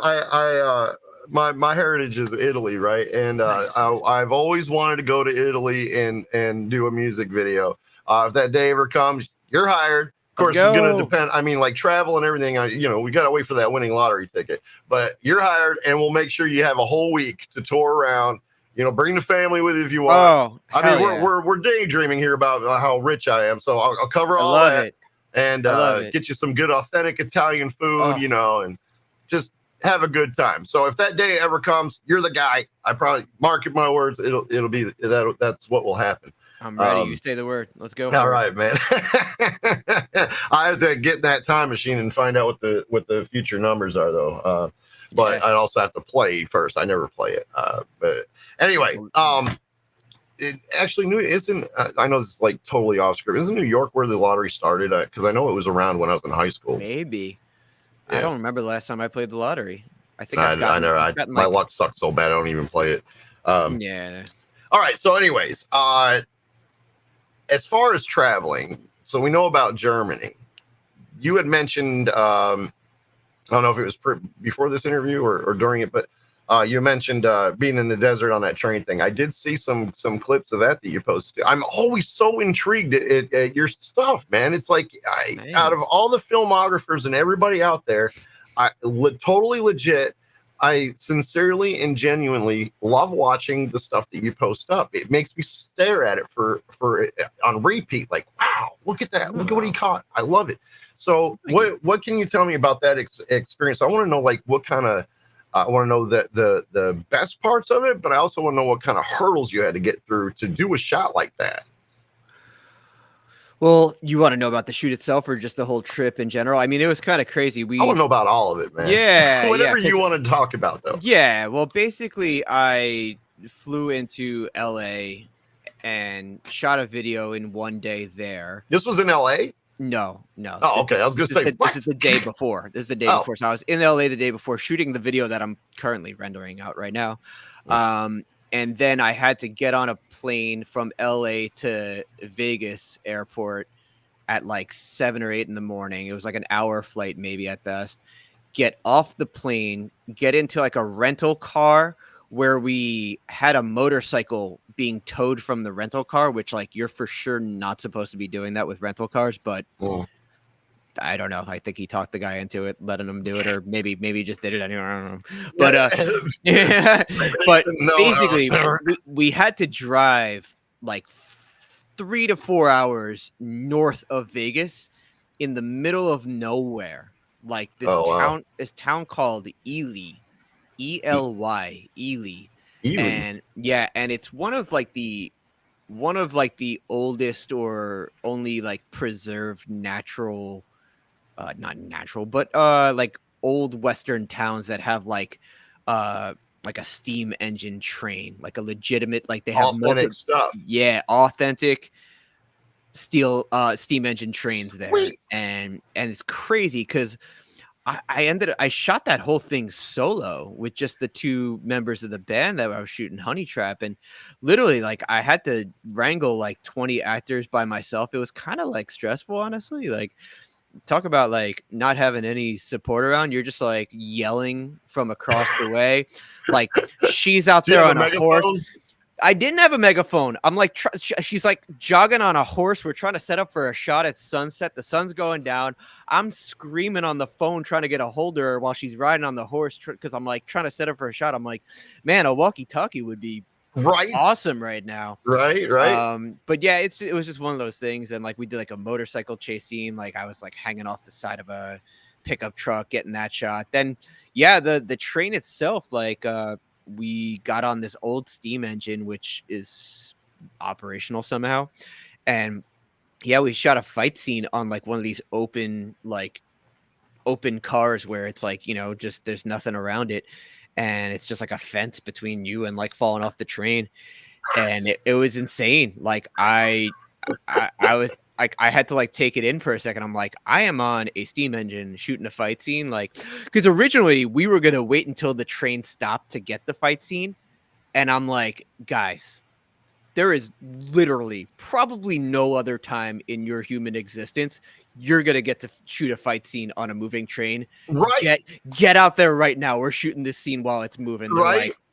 My heritage is Italy, right? And I've always wanted to go to Italy and do a music video. If that day ever comes, you're hired. course, it's going to depend. I mean, like travel and everything. We got to wait for that winning lottery ticket. But you're hired, and we'll make sure you have a whole week to tour around. Bring the family with you if you want. Oh, I mean, we're daydreaming here about how rich I am, so I'll cover all that. It. And get you some good, authentic Italian food, and just have a good time. So if that day ever comes, you're the guy. I probably mark my words. It'll be that. That's what will happen. I'm ready. You say the word. Let's go. All right, man. I have to get in that time machine and find out what the future numbers are, though. But I also have to play first. I never play it. But anyway, it actually isn't. I know this is like totally off script. Isn't New York where the lottery started? Because I know it was around when I was in high school. Maybe. Yeah. I don't remember the last time I played the lottery. I think my luck sucks so bad I don't even play it. Yeah. All right. So, anyways, as far as traveling, so we know about Germany. You had mentioned, I don't know if it was before this interview or during it, but you mentioned being in the desert on that train thing. I did see some clips of that you posted. I'm always so intrigued at your stuff, man. It's like out of all the filmographers and everybody out there, totally legit. I sincerely and genuinely love watching the stuff that you post up. It makes me stare at it for on repeat. Like, wow, look at that! Look at what he caught. I love it. So, what can you tell me about that experience? I want to know like what kind of. I want to know the best parts of it, but I also want to know what kind of hurdles you had to get through to do a shot like that. Well, you want to know about the shoot itself or just the whole trip in general? I mean, it was kind of crazy. I want to know about all of it, man. Yeah. Whatever you want to talk about, though. Yeah. Well, basically, I flew into LA and shot a video in one day there. This was in LA? No. Oh, okay. I was going to say, this is the day before. This is the day before. So I was in LA the day before shooting the video that I'm currently rendering out right now. And then I had to get on a plane from LA to Vegas airport at like 7 or 8 in the morning. It was like an hour flight, maybe at best. Get off the plane, get into like a rental car where we had a motorcycle being towed from the rental car, which like you're for sure not supposed to be doing that with rental cars, but I don't know. I think he talked the guy into it, letting him do it, or maybe he just did it anyway. I don't know. But but basically, we had to drive like 3 to 4 hours north of Vegas, in the middle of nowhere. Like this town called Ely, Ely, Ely, and and it's one of the oldest or only like preserved natural. Not natural, but like old Western towns that have like a steam engine train, like a legitimate, like they have authentic stuff. Yeah, authentic steam engine trains there. Sweet. And it's crazy because I shot that whole thing solo with just the 2 members of the band that I was shooting Honey Trap, and literally like I had to wrangle like 20 actors by myself. It was kind of like stressful, honestly. Like, talk about like not having any support around. You're just like yelling from across the way. Like she's out there on a horse. I didn't have a megaphone. I'm like, she's like jogging on a horse. We're trying to set up for a shot at sunset. The sun's going down. I'm screaming on the phone, trying to get a hold of her while she's riding on the horse. Cause I'm like trying to set up for a shot. I'm like, man, a walkie-talkie would be awesome right now. Right. But yeah, it was just one of those things. And like we did like a motorcycle chase scene. Like I was like hanging off the side of a pickup truck, getting that shot. Then the train itself, like we got on this old steam engine, which is operational somehow. And we shot a fight scene on like one of these open cars where it's like, just there's nothing around it. And it's just like a fence between you and like falling off the train. And it was insane. Like I was like, I had to like take it in for a second. I'm like, I am on a steam engine shooting a fight scene. Like, because originally we were going to wait until the train stopped to get the fight scene. And I'm like, guys, there is literally probably no other time in your human existence you're going to get to shoot a fight scene on a moving train. Right. Get out there right now. We're shooting this scene while it's moving.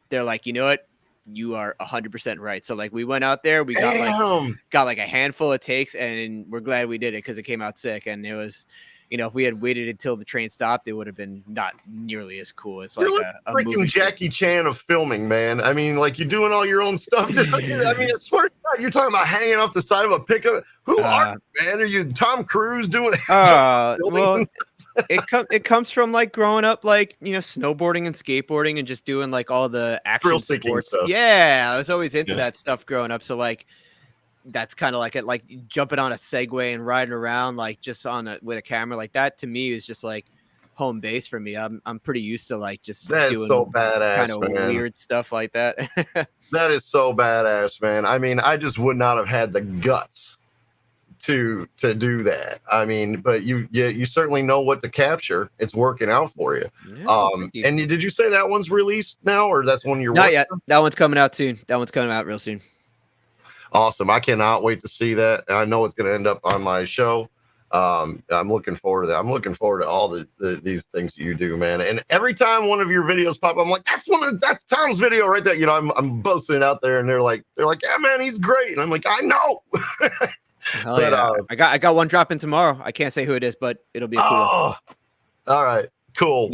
They're like, you know what? you are 100% right. So like we went out there, we got Damn. like a handful of takes, and we're glad we did it because it came out sick. And it was, if we had waited until the train stopped, it would have been not nearly as cool as You're like like a freaking movie. Jackie Chan of filming, man. I mean, like you're doing all your own stuff. I mean, I swear to God, you're talking about hanging off the side of a pickup. Who are you, man? Are you Tom Cruise doing? Well, it comes from like growing up, like snowboarding and skateboarding and just doing like all the action sports stuff. Yeah, I was always into that stuff growing up. So like that's kind of like it, like jumping on a Segway and riding around like just with a camera like that. To me is just like home base for me. I'm pretty used to like just doing so badass, kind of weird stuff like that. That is so badass, man. I mean, I just would not have had the guts to do that. I mean, but you certainly know what to capture. It's working out for you. And did you say that one's released now, or that's one you're not yet? That one's coming out soon. That one's coming out real soon. Awesome. I cannot wait to see that. I know it's going to end up on my show. I'm looking forward to that. I'm looking forward to all these things you do, man. And every time one of your videos pop, I'm like, that's Tom's video right there. I'm boasting out there, and they're like, yeah, man, he's great. And I'm like, I know. Hell yeah. I got one dropping tomorrow. I can't say who it is, but it'll be a cool one. All right, cool.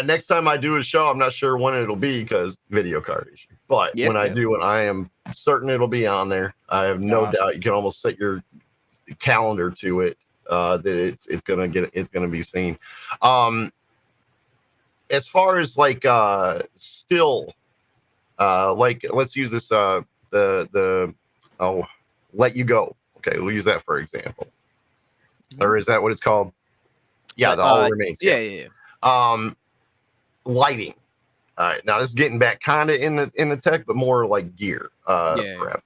Next time I do a show, I'm not sure when it'll be because video card issue. But when I do it, I am certain it'll be on there. I have no doubt. You can almost set your calendar to it that it's gonna be seen. As far as like still, like let's use this Let You Go. Okay, we'll use that for example. Or is that what it's called? Yeah, the All Remains. Yeah. Lighting. All right, now this is getting back kind of in the tech, but more like gear prep.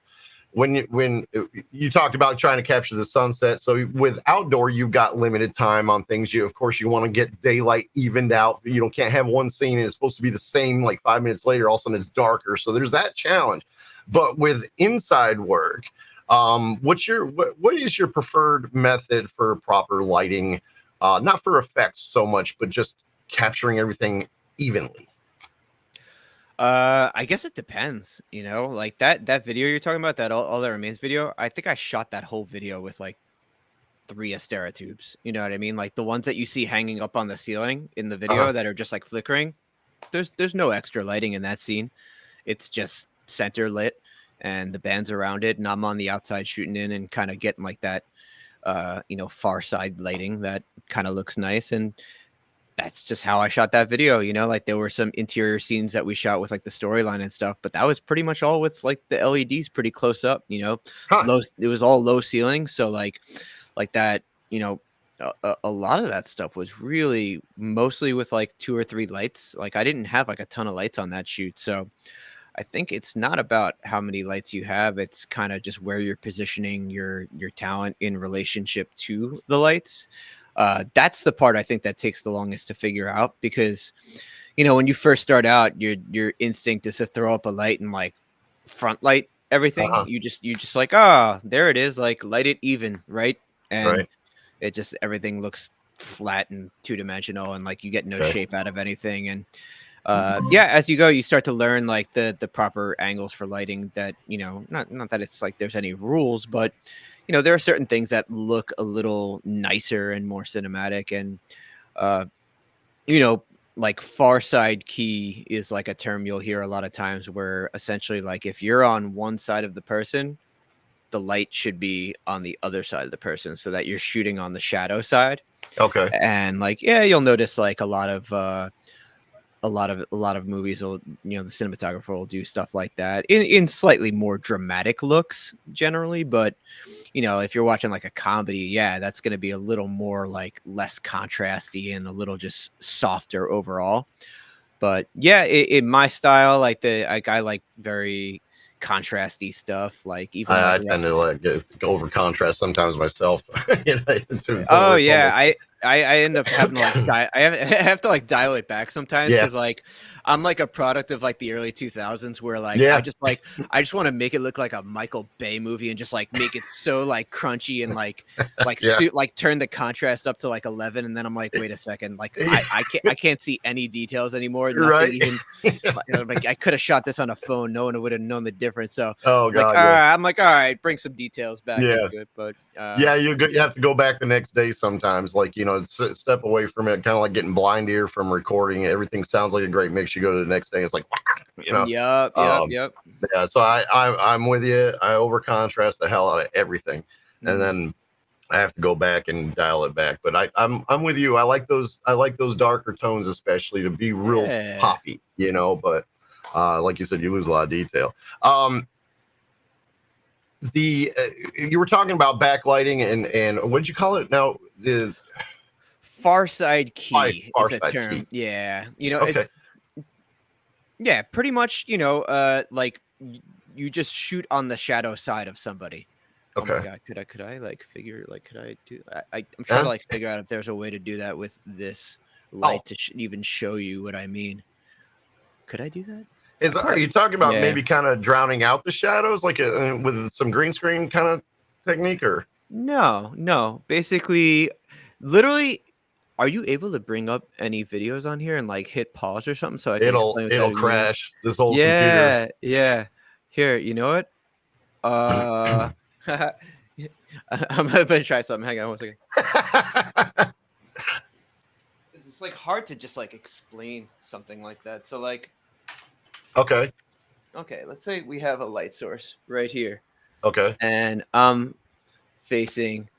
When you talked about trying to capture the sunset, so with outdoor, you've got limited time on things. Of course, you want to get daylight evened out. You can't have one scene and it's supposed to be the same. Like 5 minutes later, all of a sudden it's darker. So there's that challenge. But with inside work, what is your preferred method for proper lighting? Not for effects so much, but just capturing everything evenly. I guess it depends, like that video you're talking about, that all that remains video. I think I shot that whole video with like 3 Astera tubes. You know what I mean? Like the ones that you see hanging up on the ceiling in the video that are just like flickering. There's no extra lighting in that scene. It's just center lit and the bands around it. And I'm on the outside shooting in and kind of getting like that, far side lighting that kind of looks nice. And that's just how I shot that video. Like there were some interior scenes that we shot with like the storyline and stuff, but that was pretty much all with like the LEDs pretty close up, low, it was all low ceilings. So like that, a lot of that stuff was really mostly with like 2 or 3 lights. Like I didn't have like a ton of lights on that shoot. So I think it's not about how many lights you have. It's kind of just where you're positioning your talent in relationship to the lights. That's the part I think that takes the longest to figure out, because, when you first start out, your instinct is to throw up a light and like front light everything. You just like, there it is. Like light it even. Right. And it just, everything looks flat and 2-dimensional and like you get no shape out of anything. And, as you go, you start to learn like the proper angles for lighting that, not that it's like there's any rules, but there are certain things that look a little nicer and more cinematic. And, like far side key is like a term you'll hear a lot of times, where essentially like if you're on one side of the person, the light should be on the other side of the person so that you're shooting on the shadow side. Okay. And like, you'll notice like a lot of movies will, the cinematographer will do stuff like that in slightly more dramatic looks generally. But, if you're watching like a comedy, that's going to be a little more like less contrasty and a little just softer overall. But in my style, like I like very contrasty stuff. Like even I tend to like go over contrast sometimes myself. I end up having to like I have to like dial it back sometimes because like I'm like a product of like the early 2000s where like I just want to make it look like a Michael Bay movie and just like make it so like crunchy and like turn the contrast up to like 11, and then I'm like, wait a second, like I can't see any details anymore. Nothing even. Like I could have shot this on a phone. No one would have known the difference. So I'm like, all right, bring some details back into it. But you have to go back the next day sometimes. Like, you know, step away from it, kind of like getting blind ear from recording. Everything sounds like a great mix. You go to the next day, it's like, you know. Yep. Yeah. So I'm with you. I over contrast the hell out of everything, and then I have to go back and dial it back. But I'm with you. I like those darker tones, especially to be real poppy, you know. But like you said, you lose a lot of detail. You were talking about backlighting and what'd you call it now? The far side key far is a side term. key. Yeah, you know. Okay. Yeah, pretty much. You know, like you just shoot on the shadow side of somebody. Okay. Oh my god, could I like figure like could I do? I'm trying to like figure out if there's a way to do that with this light to even show you what I mean. Could I do that? Are you talking about maybe kind of drowning out the shadows, like with some green screen kind of technique, or no? Basically, literally, are you able to bring up any videos on here and like hit pause or something so I can it'll crash this old computer? Yeah. Here, you know what? I'm gonna try something. Hang on 1 second. It's like hard to just like explain something like that. So like. Okay, let's say we have a light source right here. Okay. And I'm facing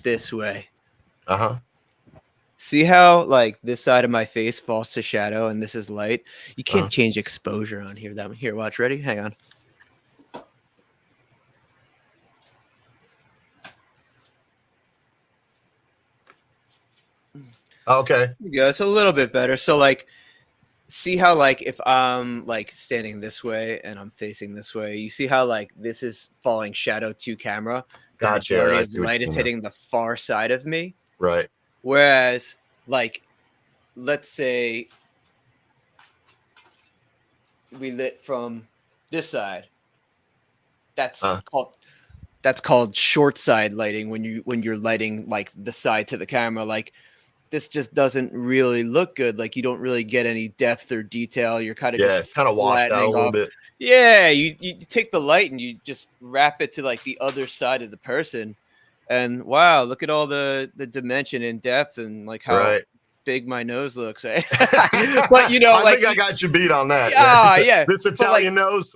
this way. Uh-huh. See how like this side of my face falls to shadow and this is light? You can't change exposure on here. Here, watch. Ready? Hang on. Okay. There you go. It's a little bit better. So like see how like if I'm like standing this way and I'm facing this way, you see how like this is falling shadow to camera. Gotcha. The majority of light is hitting the far side of me. Right. Whereas like let's say we lit from this side. That's called short side lighting when you're lighting like the side to the camera. Like this just doesn't really look good. Like you don't really get any depth or detail. You're kind of just kind of washed out a little bit. Yeah, you take the light and you just wrap it to like the other side of the person, and wow, look at all the dimension and depth and like how big my nose looks. Eh? But you know, I think I got you beat on that. Yeah. This Italian nose.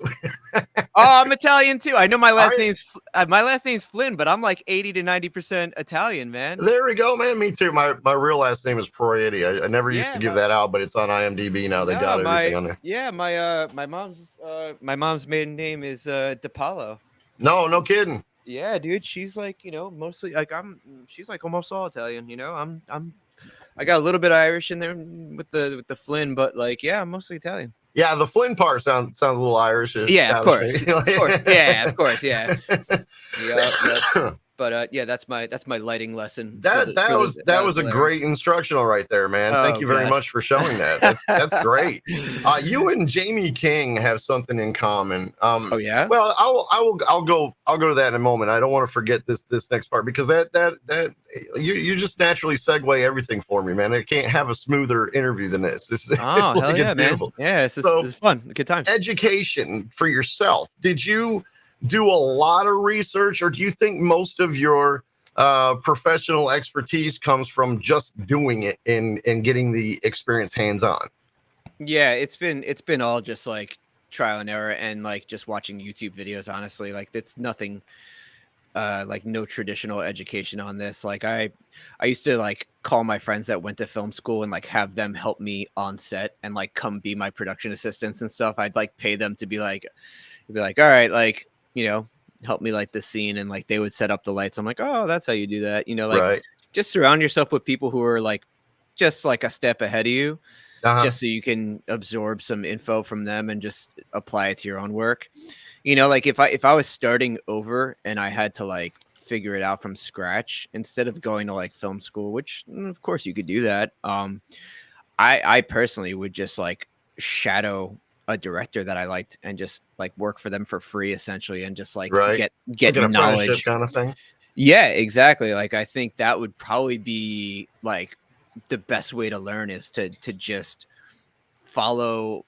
I'm Italian too. I know my last name's Flynn, but I'm like 80 to 90% Italian, man. There we go, man. Me too. My real last name is Proietti. I never used to give that out, but it's on IMDb now. They got everything on there. Yeah, my mom's maiden name is DePaulo. No kidding. Yeah, dude. She's like, you know, mostly like she's like almost all Italian, you know. I got a little bit of Irish in there with the Flynn, but like, yeah, I'm mostly Italian. Yeah, the Flynn part sounds a little Irish. Yeah, of course. Yeah, of course. Yeah. Yep. But yeah, that's my lighting lesson. That was a great instructional right there, man. Thank you very much for showing that. That's great. You and Jamie King have something in common. Oh yeah. Well, I'll go to that in a moment. I don't want to forget this next part because that you just naturally segue everything for me, man. I can't have a smoother interview than this. Hell yeah, man. Yeah, it's fun. Good times. Education for yourself. Did you do a lot of research, or do you think most of your professional expertise comes from just doing it and getting the experience hands-on? Yeah, it's been all just like trial and error and like just watching YouTube videos, honestly. Like it's nothing like no traditional education on this. Like I used to like call my friends that went to film school and like have them help me on set and like come be my production assistants and stuff. I'd like pay them to be like all right, like, you know, help me light this scene, and like they would set up the lights. I'm like, oh, that's how you do that, you know, like just surround yourself with people who are like just like a step ahead of you, just so you can absorb some info from them and just apply it to your own work. You know, like if I was starting over and I had to like figure it out from scratch instead of going to like film school, which of course you could do that. I personally would just like shadow a director that I liked and just like work for them for free essentially, and just like Right. get Like an apprenticeship knowledge. kind of thing. Yeah, exactly. Like I think that would probably be like the best way to learn, is to just follow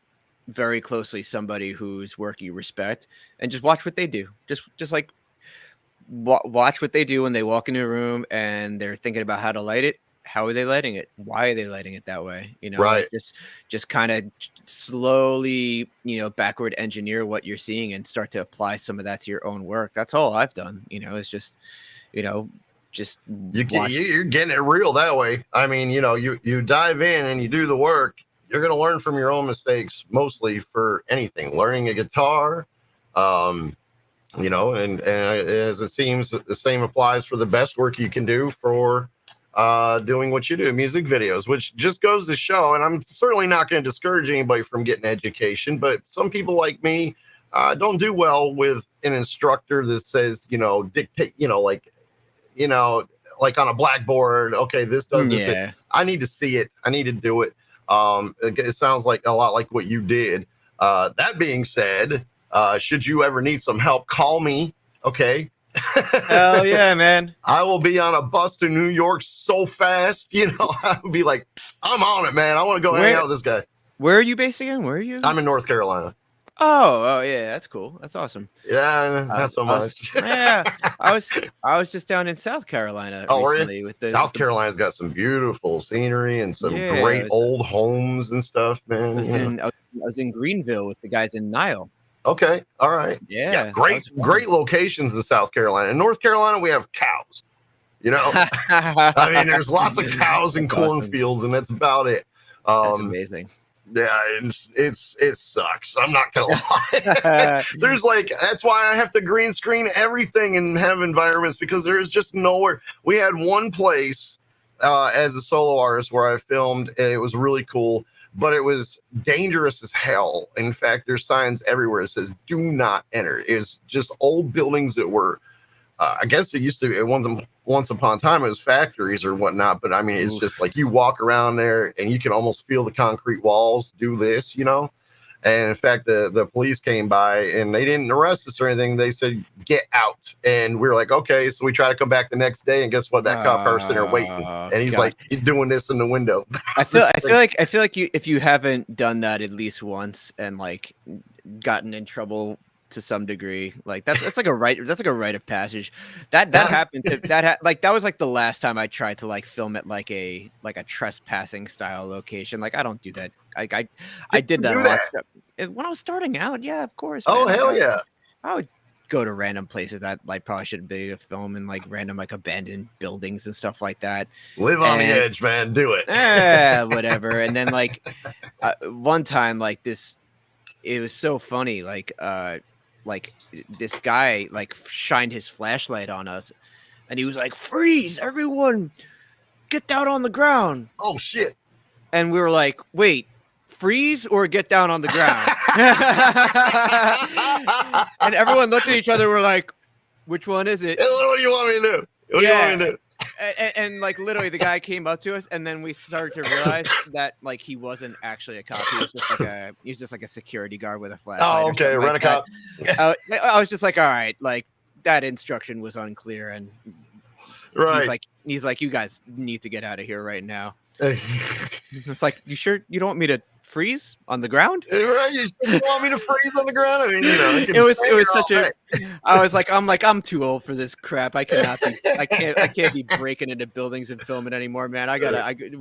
very closely somebody whose work you respect and just watch what they do. Just like watch what they do when they walk into a room and they're thinking about how to light it. How are they lighting it? Why are they lighting it that way? You know, Right. like just kind of slowly, backward engineer what you're seeing and start to apply some of that to your own work. That's all I've done. It's just, just watch. You're getting it real that way. I mean, you dive in and you do the work. You're going to learn from your own mistakes, mostly for anything. Learning a guitar, and as it seems, the same applies for the best work you can do for doing what you do, music videos, which just goes to show, and I'm certainly not going to discourage anybody from getting education, but some people like me don't do well with an instructor that says, dictate, like on a blackboard, okay, this does this. Yeah. I need to see it. I need to do it. It sounds like a lot like what you did. That being said, should you ever need some help, call me. Okay. Hell yeah, man. I will be on a bus to New York so fast, I'll be like, I'm on it, man. I want to go hang out with this guy. Where are you based again? Where are you? I'm in North Carolina. Oh yeah, that's cool. That's awesome. Yeah, not so much. I was just down in South Carolina recently. With South Carolina's got some beautiful scenery and some great old homes and stuff, man. I was in Greenville with the guys in Nile. Okay, all right. Yeah, great locations in South Carolina. In North Carolina, we have cows. I mean, there's lots of cows and cornfields, and that's about it. That's amazing. Yeah, it sucks. I'm not gonna lie. There's that's why I have to green screen everything and have environments, because there's just nowhere. We had one place as a solo artist where I filmed, and it was really cool, but it was dangerous as hell. In fact, there's signs everywhere that says "Do not enter." It's just old buildings that were, I guess it used to be once upon a time it was factories or whatnot, but I mean, it's just like you walk around there and you can almost feel the concrete walls do this, And in fact, the police came by and they didn't arrest us or anything. They said, get out. And we were like, okay. So we try to come back the next day, and guess what? That cop person there waiting. And he's like, he's doing this in the window. I feel like if you haven't done that at least once and like gotten in trouble to some degree, like that's like a rite of passage. That happened to that was like the last time I tried to like film at like a trespassing style location. Like I don't do that. I did that a lot when I was starting out. Yeah, of course. Oh, man. Hell yeah. I would go to random places that like probably shouldn't be a film, and like random like abandoned buildings and stuff like that. Live on the edge, man. Do it. Whatever. And then like one time like this, it was so funny. Like this guy like shined his flashlight on us, and he was like, "Freeze! Everyone, get down on the ground!" Oh shit! And we were like, "Wait, freeze or get down on the ground?" And everyone looked at each other. We're like, "Which one is it?" What do you want me to do? What do you want me to do? And like literally the guy came up to us, and then we started to realize that like he wasn't actually a cop. He was just like a security guard with a flashlight. Oh, okay, rent a cop. I was just like, all right, like that instruction was unclear, and right. He's like, you guys need to get out of here right now. It's like, you sure you don't want me to freeze on the ground? Right, you want me to freeze on the ground? I mean, it was such a. I'm too old for this crap. I can't be breaking into buildings and filming anymore, man. We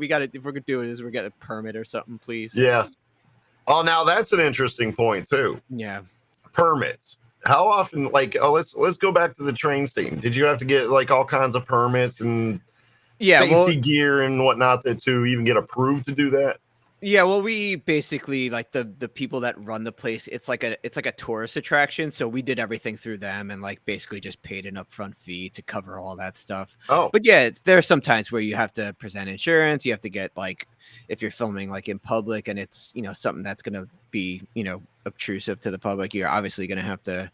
gotta, if we're gonna do it, we're gonna permit or something, please. Yeah. Oh, now that's an interesting point too. Yeah. Permits. How often? Let's go back to the train scene. Did you have to get like all kinds of permits and safety gear and whatnot to even get approved to do that? Yeah, well, we basically like the people that run the place. It's like a tourist attraction, so we did everything through them and like basically just paid an upfront fee to cover all that stuff. Oh, But yeah, there are some times where you have to present insurance. You have to get like if you're filming like in public and it's something that's gonna be obtrusive to the public, you're obviously gonna have to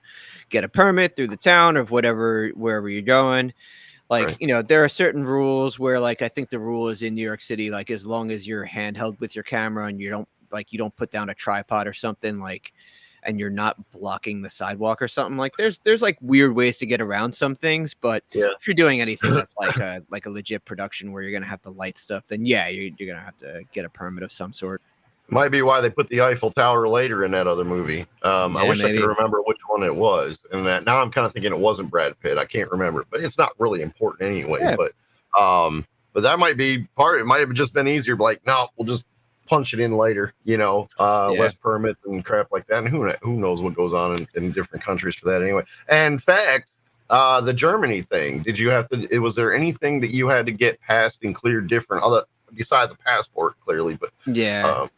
get a permit through the town or whatever wherever you're going. Like, right. there are certain rules where, like, I think the rule is in New York City, like, as long as you're handheld with your camera and you don't put down a tripod or something, like, and you're not blocking the sidewalk or something, like, there's like weird ways to get around some things, but Yeah. if you're doing anything that's like a legit production where you're gonna have to light stuff, then yeah, you're gonna have to get a permit of some sort. Might be why they put the Eiffel Tower later in that other movie. I Yeah, wish I could maybe. remember which one it was, and that now I'm kind of thinking it wasn't Brad Pitt. I can't remember, but it's not really important anyway. Yeah, But that might be part. It might have just been easier. Like, no, we'll just punch it in later. yeah. Less permits and crap like that. And who knows what goes on in different countries for that anyway. And in fact, the Germany thing. Did you have to? Was there anything that you had to get passed and cleared different other besides a passport, clearly? But Yeah. um,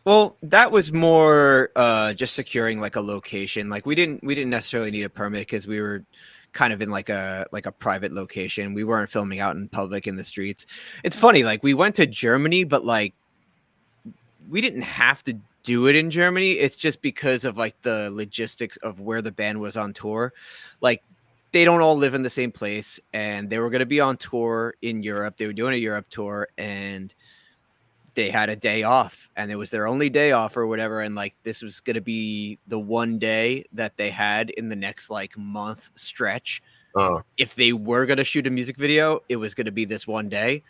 Well, that was more just securing like a location. Like we didn't necessarily need a permit because we were kind of in like a private location. We weren't filming out in public in the streets. It's funny, like we went to Germany, but like we didn't have to do it in Germany. It's just because of like the logistics of where the band was on tour. Like they don't all live in the same place and they were going to be on tour in Europe. They were doing a Europe tour and they had a day off and it was their only day off or whatever. And like, this was going to be the one day that they had in the next like month stretch. uh, If they were going to shoot a music video, it was going to be this one day.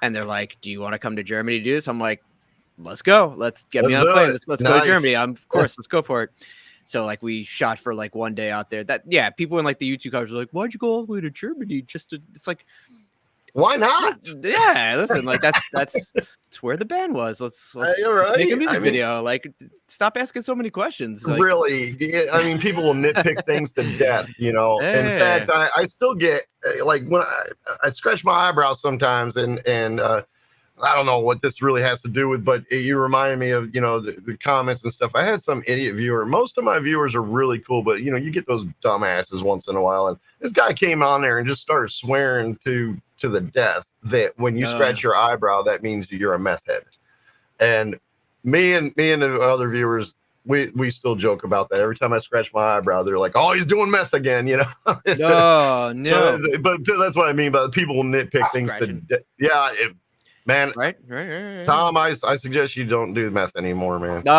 And they're like, do you want to come to Germany to do this? I'm like, let's go. Let's get me let's on a do plane. it. Let's go to Nice. Germany. Of course, let's go for it. So like we shot for like one day out there. That yeah, people in like the YouTube comments are like, why'd you go all the way to Germany? It's like, Why not? yeah, listen, like that's where the band was. Let's You're right. make a music I mean, video. Like, stop asking so many questions. Like, really, I mean, people will nitpick things to death. In yeah, fact, I still get like when I scratch my eyebrows sometimes, and I don't know what this really has to do with, but you reminded me of the comments and stuff. I had some idiot viewer. Most of my viewers are really cool, but you get those dumbasses once in a while. And this guy came on there and just started swearing to the death that when you scratch your eyebrow, that means you're a meth head. And me and the other viewers, we still joke about that. Every time I scratch my eyebrow, they're like, "Oh, he's doing meth again," oh no, So, but that's what I mean. But people will nitpick things scratching. yeah. Man, Right. Tom, I suggest you don't do meth anymore, man. No,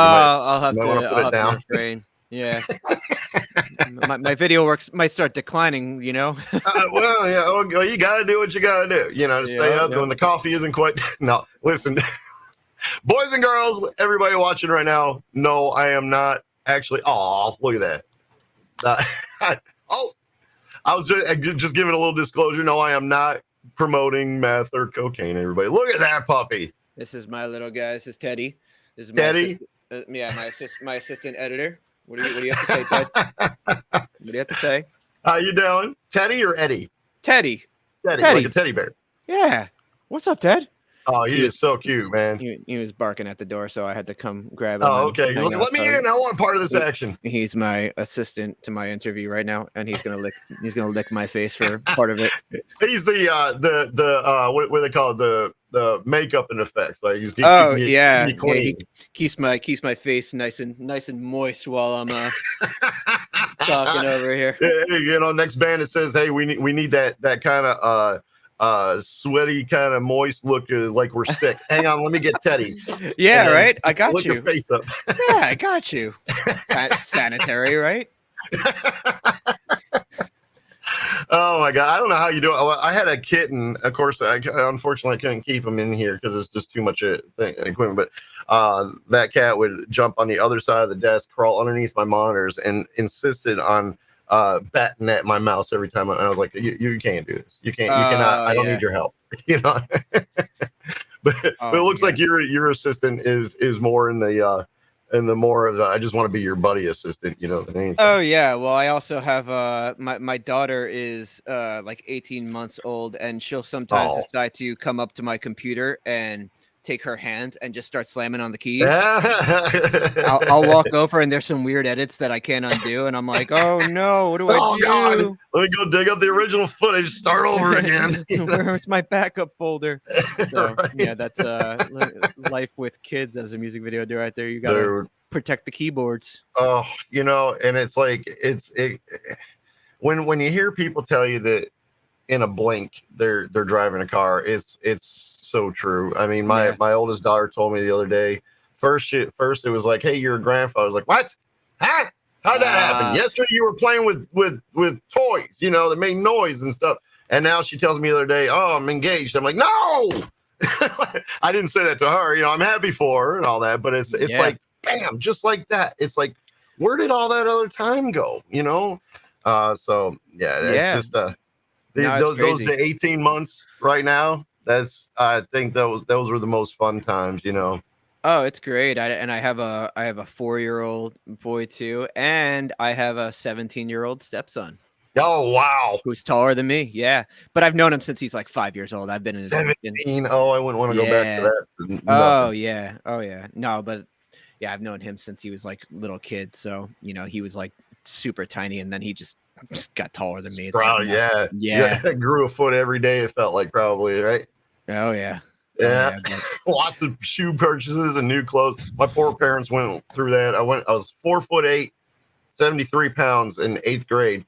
You might want to put I'll it have to down. refrain. Yeah, my video works might start declining. Well, yeah, well, you got to do what you got to do, to stay up Yeah. when the coffee isn't quite. No, listen, boys and girls, everybody watching right now, no, I am not actually. Oh, look at that. Oh, I was just giving a little disclosure. No, I am not promoting meth or cocaine. Everybody, look at that puppy. This is my little guy. This is Teddy. This is my Teddy. assistant. Yeah, my assistant editor. What do you have to say, Ted? What do you have to say? How you doing, Teddy or Eddie? Teddy. Teddy, Teddy. like a teddy bear. Yeah. What's up, Ted? Oh, he is so cute, man. He was barking at the door, so I had to come grab him. Oh, okay. hang out. Let me in. I want part of this action. He's my assistant to my interview right now, and he's gonna lick my face for part of it. He's the what do they call it? The makeup and effects. Like he's Oh keeping yeah, me clean. he keeps my face nice and moist while I'm talking over here. Next band it says, hey, we need that kind of sweaty kind of moist look, like we're sick. Hang on, let me get Teddy. Yeah, right. I got Look you. your face up. Yeah, I got you. Sanitary, right? Oh my god, I don't know how you do it. I had a kitten. Of course, unfortunately I couldn't keep him in here because it's just too much equipment. But that cat would jump on the other side of the desk, crawl underneath my monitors, and insisted on batting at my mouse every time. And I was like, "You can't do this. You can't. You cannot. I don't need your help." But it looks like your assistant is more in the more of the, I just want to be your buddy assistant, than anything. Oh yeah. Well, I also have my daughter is like 18 months old, and she'll sometimes decide to come up to my computer and take her hand and just start slamming on the keys. Yeah. I'll walk over and there's some weird edits that I can't undo, and I'm like, oh no, what do I do? God. Let me go dig up the original footage, start over again. Where's my backup folder? So Right. yeah, that's life with kids as a music video director. You gotta Dude. protect the keyboards. Oh, and it's like when you hear people tell you that in a blink they're driving a car, it's so true. I mean, my oldest daughter told me the other day, first it was like, hey, you're a grandfather. I was like, what? Huh? How'd that happen? Yesterday you were playing with toys, that made noise and stuff. And now she tells me the other day, oh, I'm engaged. I'm like, no. I didn't say that to her. I'm happy for her and all that, but it's like, bam, just like that. It's like, where did all that other time go? So it's just those 18 months right now. I think those were the most fun times. Oh, it's great. I have a 4-year-old boy too, and I have a 17-year-old stepson. Oh wow, who's taller than me? Yeah, but I've known him since he's like 5 years old. I've been in 17. Oh, I wouldn't want to go back to that. Oh yeah. No, but yeah, I've known him since he was like little kid. So he was like super tiny, and then he just got taller than me. Yeah. Grew a foot every day. It felt like, probably, right? Oh yeah. Yeah. Lots of shoe purchases and new clothes. My poor parents went through that. I was 4'8", 73 pounds in 8th grade.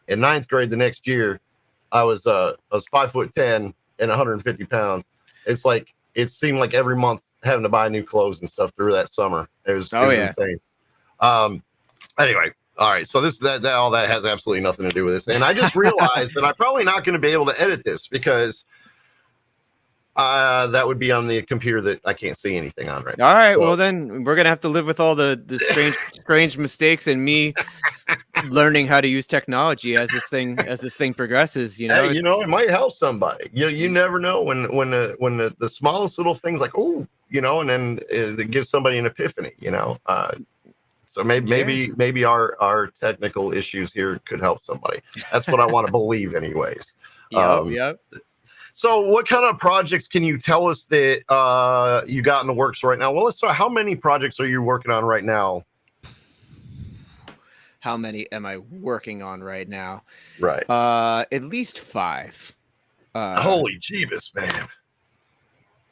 In 9th grade the next year, I was 5'10" and 150 pounds. It's like, it seemed like every month having to buy new clothes and stuff through that summer. It was insane. Anyway, all right. So all that has absolutely nothing to do with this. And I just realized that I'm probably not going to be able to edit this because that would be on the computer that I can't see anything on right now. All right. So, well, then we're gonna have to live with all the strange mistakes and me learning how to use technology as this thing progresses. Hey, it might help somebody. You never know when the smallest little things, like, oh, and then it gives somebody an epiphany. So maybe our technical issues here could help somebody. That's what I want to believe, anyways. Yep. So what kind of projects can you tell us that you got in the works right now? Well, let's start. How many projects are you working on right now? How many am I working on right now? Right. At least 5. Holy Jeebus, man.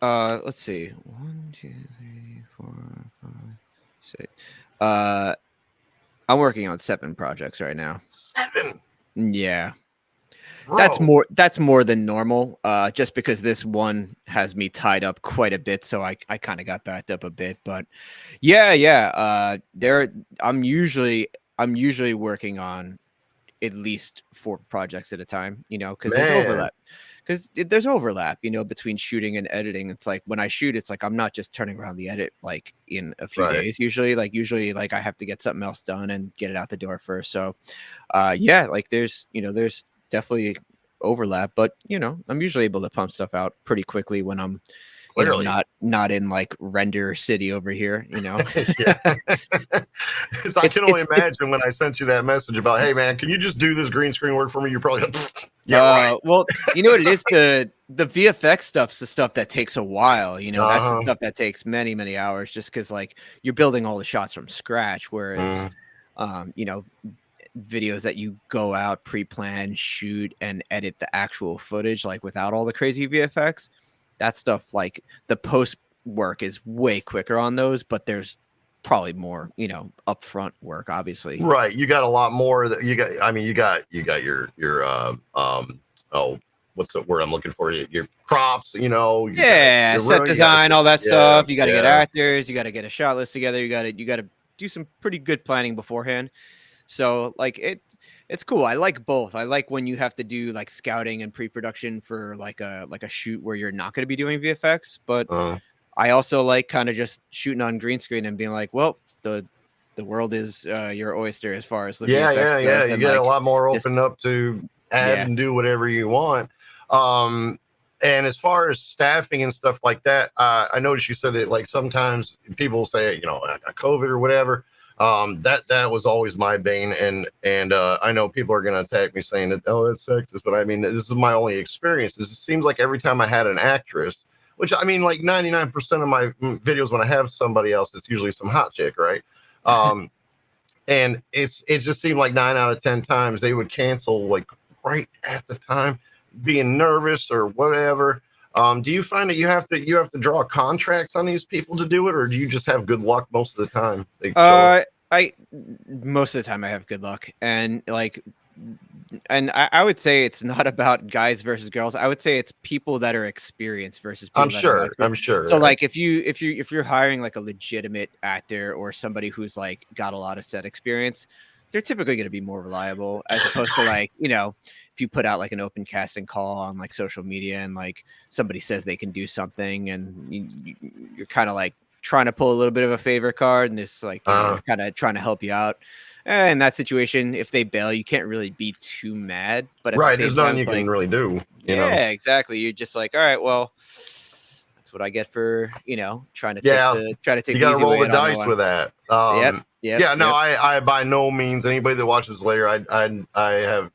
Let's see. 1, 2, 3, 4, 5, 6. I'm working on 7 projects right now. 7? Yeah. Bro. That's more than normal. Just because this one has me tied up quite a bit, so I kind of got backed up a bit. But yeah. I'm usually working on at least 4 projects at a time. Because there's overlap. There's overlap, between shooting and editing. It's like when I shoot, it's like I'm not just turning around the edit like in a few days. Usually I have to get something else done and get it out the door first. So, there's definitely overlap, but I'm usually able to pump stuff out pretty quickly when I'm not in like render city over here. Yeah. I can only imagine when I sent you that message about, hey man, can you just do this green screen work for me? You're probably right. Well, you know what it is, the VFX stuff's the stuff that takes a while. That's the stuff that takes many, many hours, just because like you're building all the shots from scratch, whereas videos that you go out, pre-plan, shoot, and edit the actual footage, like without all the crazy VFX, that stuff, like the post work is way quicker on those, but there's probably more, upfront work, obviously. Right. You got a lot more that you got your what's the word I'm looking for? Your props, set design, all that stuff. You got to get actors, you got to get a shot list together. You got to do some pretty good planning beforehand. So like it's cool. I like both. I like when you have to do like scouting and pre-production for like a shoot where you're not going to be doing VFX, but I also like kind of just shooting on green screen and being like, well, the world is your oyster as far as the VFX goes. You get a lot more open up to add and do whatever you want. And as far as staffing and stuff like that, I noticed you said that like sometimes people say, COVID or whatever. That was always my bane, and I know people are going to attack me saying that, oh, that's sexist, but I mean, this is my only experience. It seems like every time I had an actress, which I mean, like 99% of my videos when I have somebody else, it's usually some hot chick, right? Um, and it just seemed like 9 out of 10 times they would cancel like right at the time, being nervous or whatever. Do you find that you have to draw contracts on these people to do it, or do you just have good luck most of the time they show up? I most of the time I have good luck, and like, and I would say it's not about guys versus girls. I would say it's people that are experienced versus people that are not. I'm sure. So like if you're hiring like a legitimate actor or somebody who's like got a lot of set experience, they're typically going to be more reliable as opposed to like, if you put out like an open casting call on like social media and like somebody says they can do something and you're kind of like trying to pull a little bit of a favor card and it's like, they're kind of trying to help you out. In that situation, if they bail, you can't really be too mad. But at the Right, same there's time, nothing you it's like, can really do. yeah, exactly. You're just like, all right, well, that's what I get for trying to take Yeah, the you got to easy roll way the out on that dice one. with that. Yep. Yeah, no, I by no means anybody that watches later, I have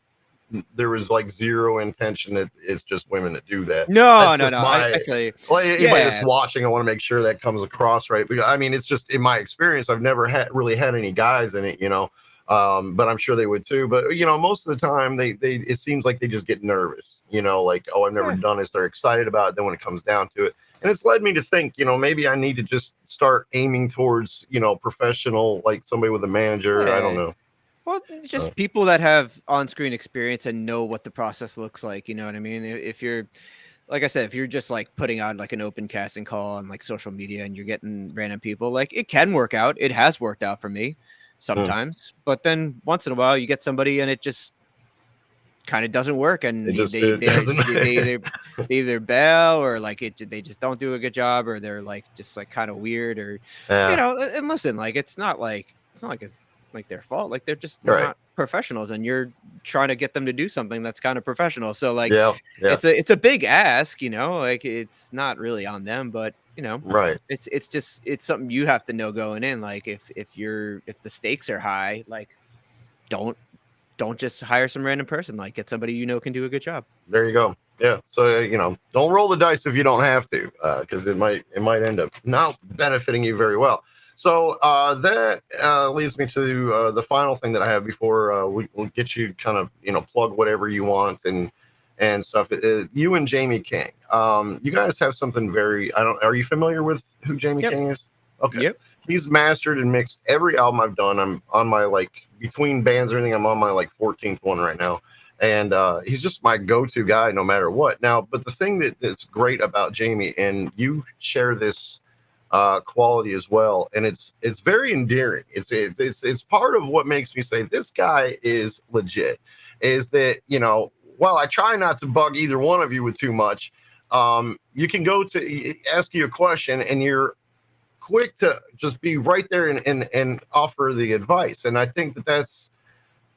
there was like zero intention that it's just women that do that. No, That's no, just no. I my feel you. like anybody that's Yeah. watching. I want to make sure that comes across right. Because I mean, it's just in my experience, I've never really had any guys in it, but I'm sure they would too. But most of the time, they it seems like they just get nervous, like, oh, I've never Yeah. done this. They're excited about it. Then when it comes down to it. And it's led me to think, maybe I need to just start aiming towards, professional, like somebody with a manager. I don't Yeah. know. Well, just people that have on-screen experience and know what the process looks like. You know what I mean? If you're, like I said, if you're just like putting out like an open casting call on like social media and you're getting random people, like it can work out. It has worked out for me sometimes, but then once in a while you get somebody and it just kind of doesn't work, and It doesn't. they either bail or like they just don't do a good job, or they're like just like kind of weird, or Yeah. and listen, like it's not like it's like their fault, like they're just Right. not professionals, and you're trying to get them to do something that's kind of professional. So like Yeah. it's a big ask, like it's not really on them, but Right. it's just it's something you have to know going in. Like if if the stakes are high, like don't just hire some random person. Like get somebody can do a good job. There you go. Yeah. So don't roll the dice if you don't have to, because it might end up not benefiting you very well. So that leads me to the final thing that I have before we'll get you kind of plug whatever you want and stuff. You and Jamie King, you guys have something very. I don't. Are you familiar with who Jamie Yep. King is? Okay. Yep. He's mastered and mixed every album I've done. I'm on my between bands or anything. I'm on my 14th one right now, and he's just my go-to guy no matter what. Now, but the thing that's great about Jamie, and you share this quality as well, and it's very endearing. It's part of what makes me say this guy is legit. Is that while I try not to bug either one of you with too much, you can go to ask you a question and you're quick to just be right there and offer the advice. And I think that's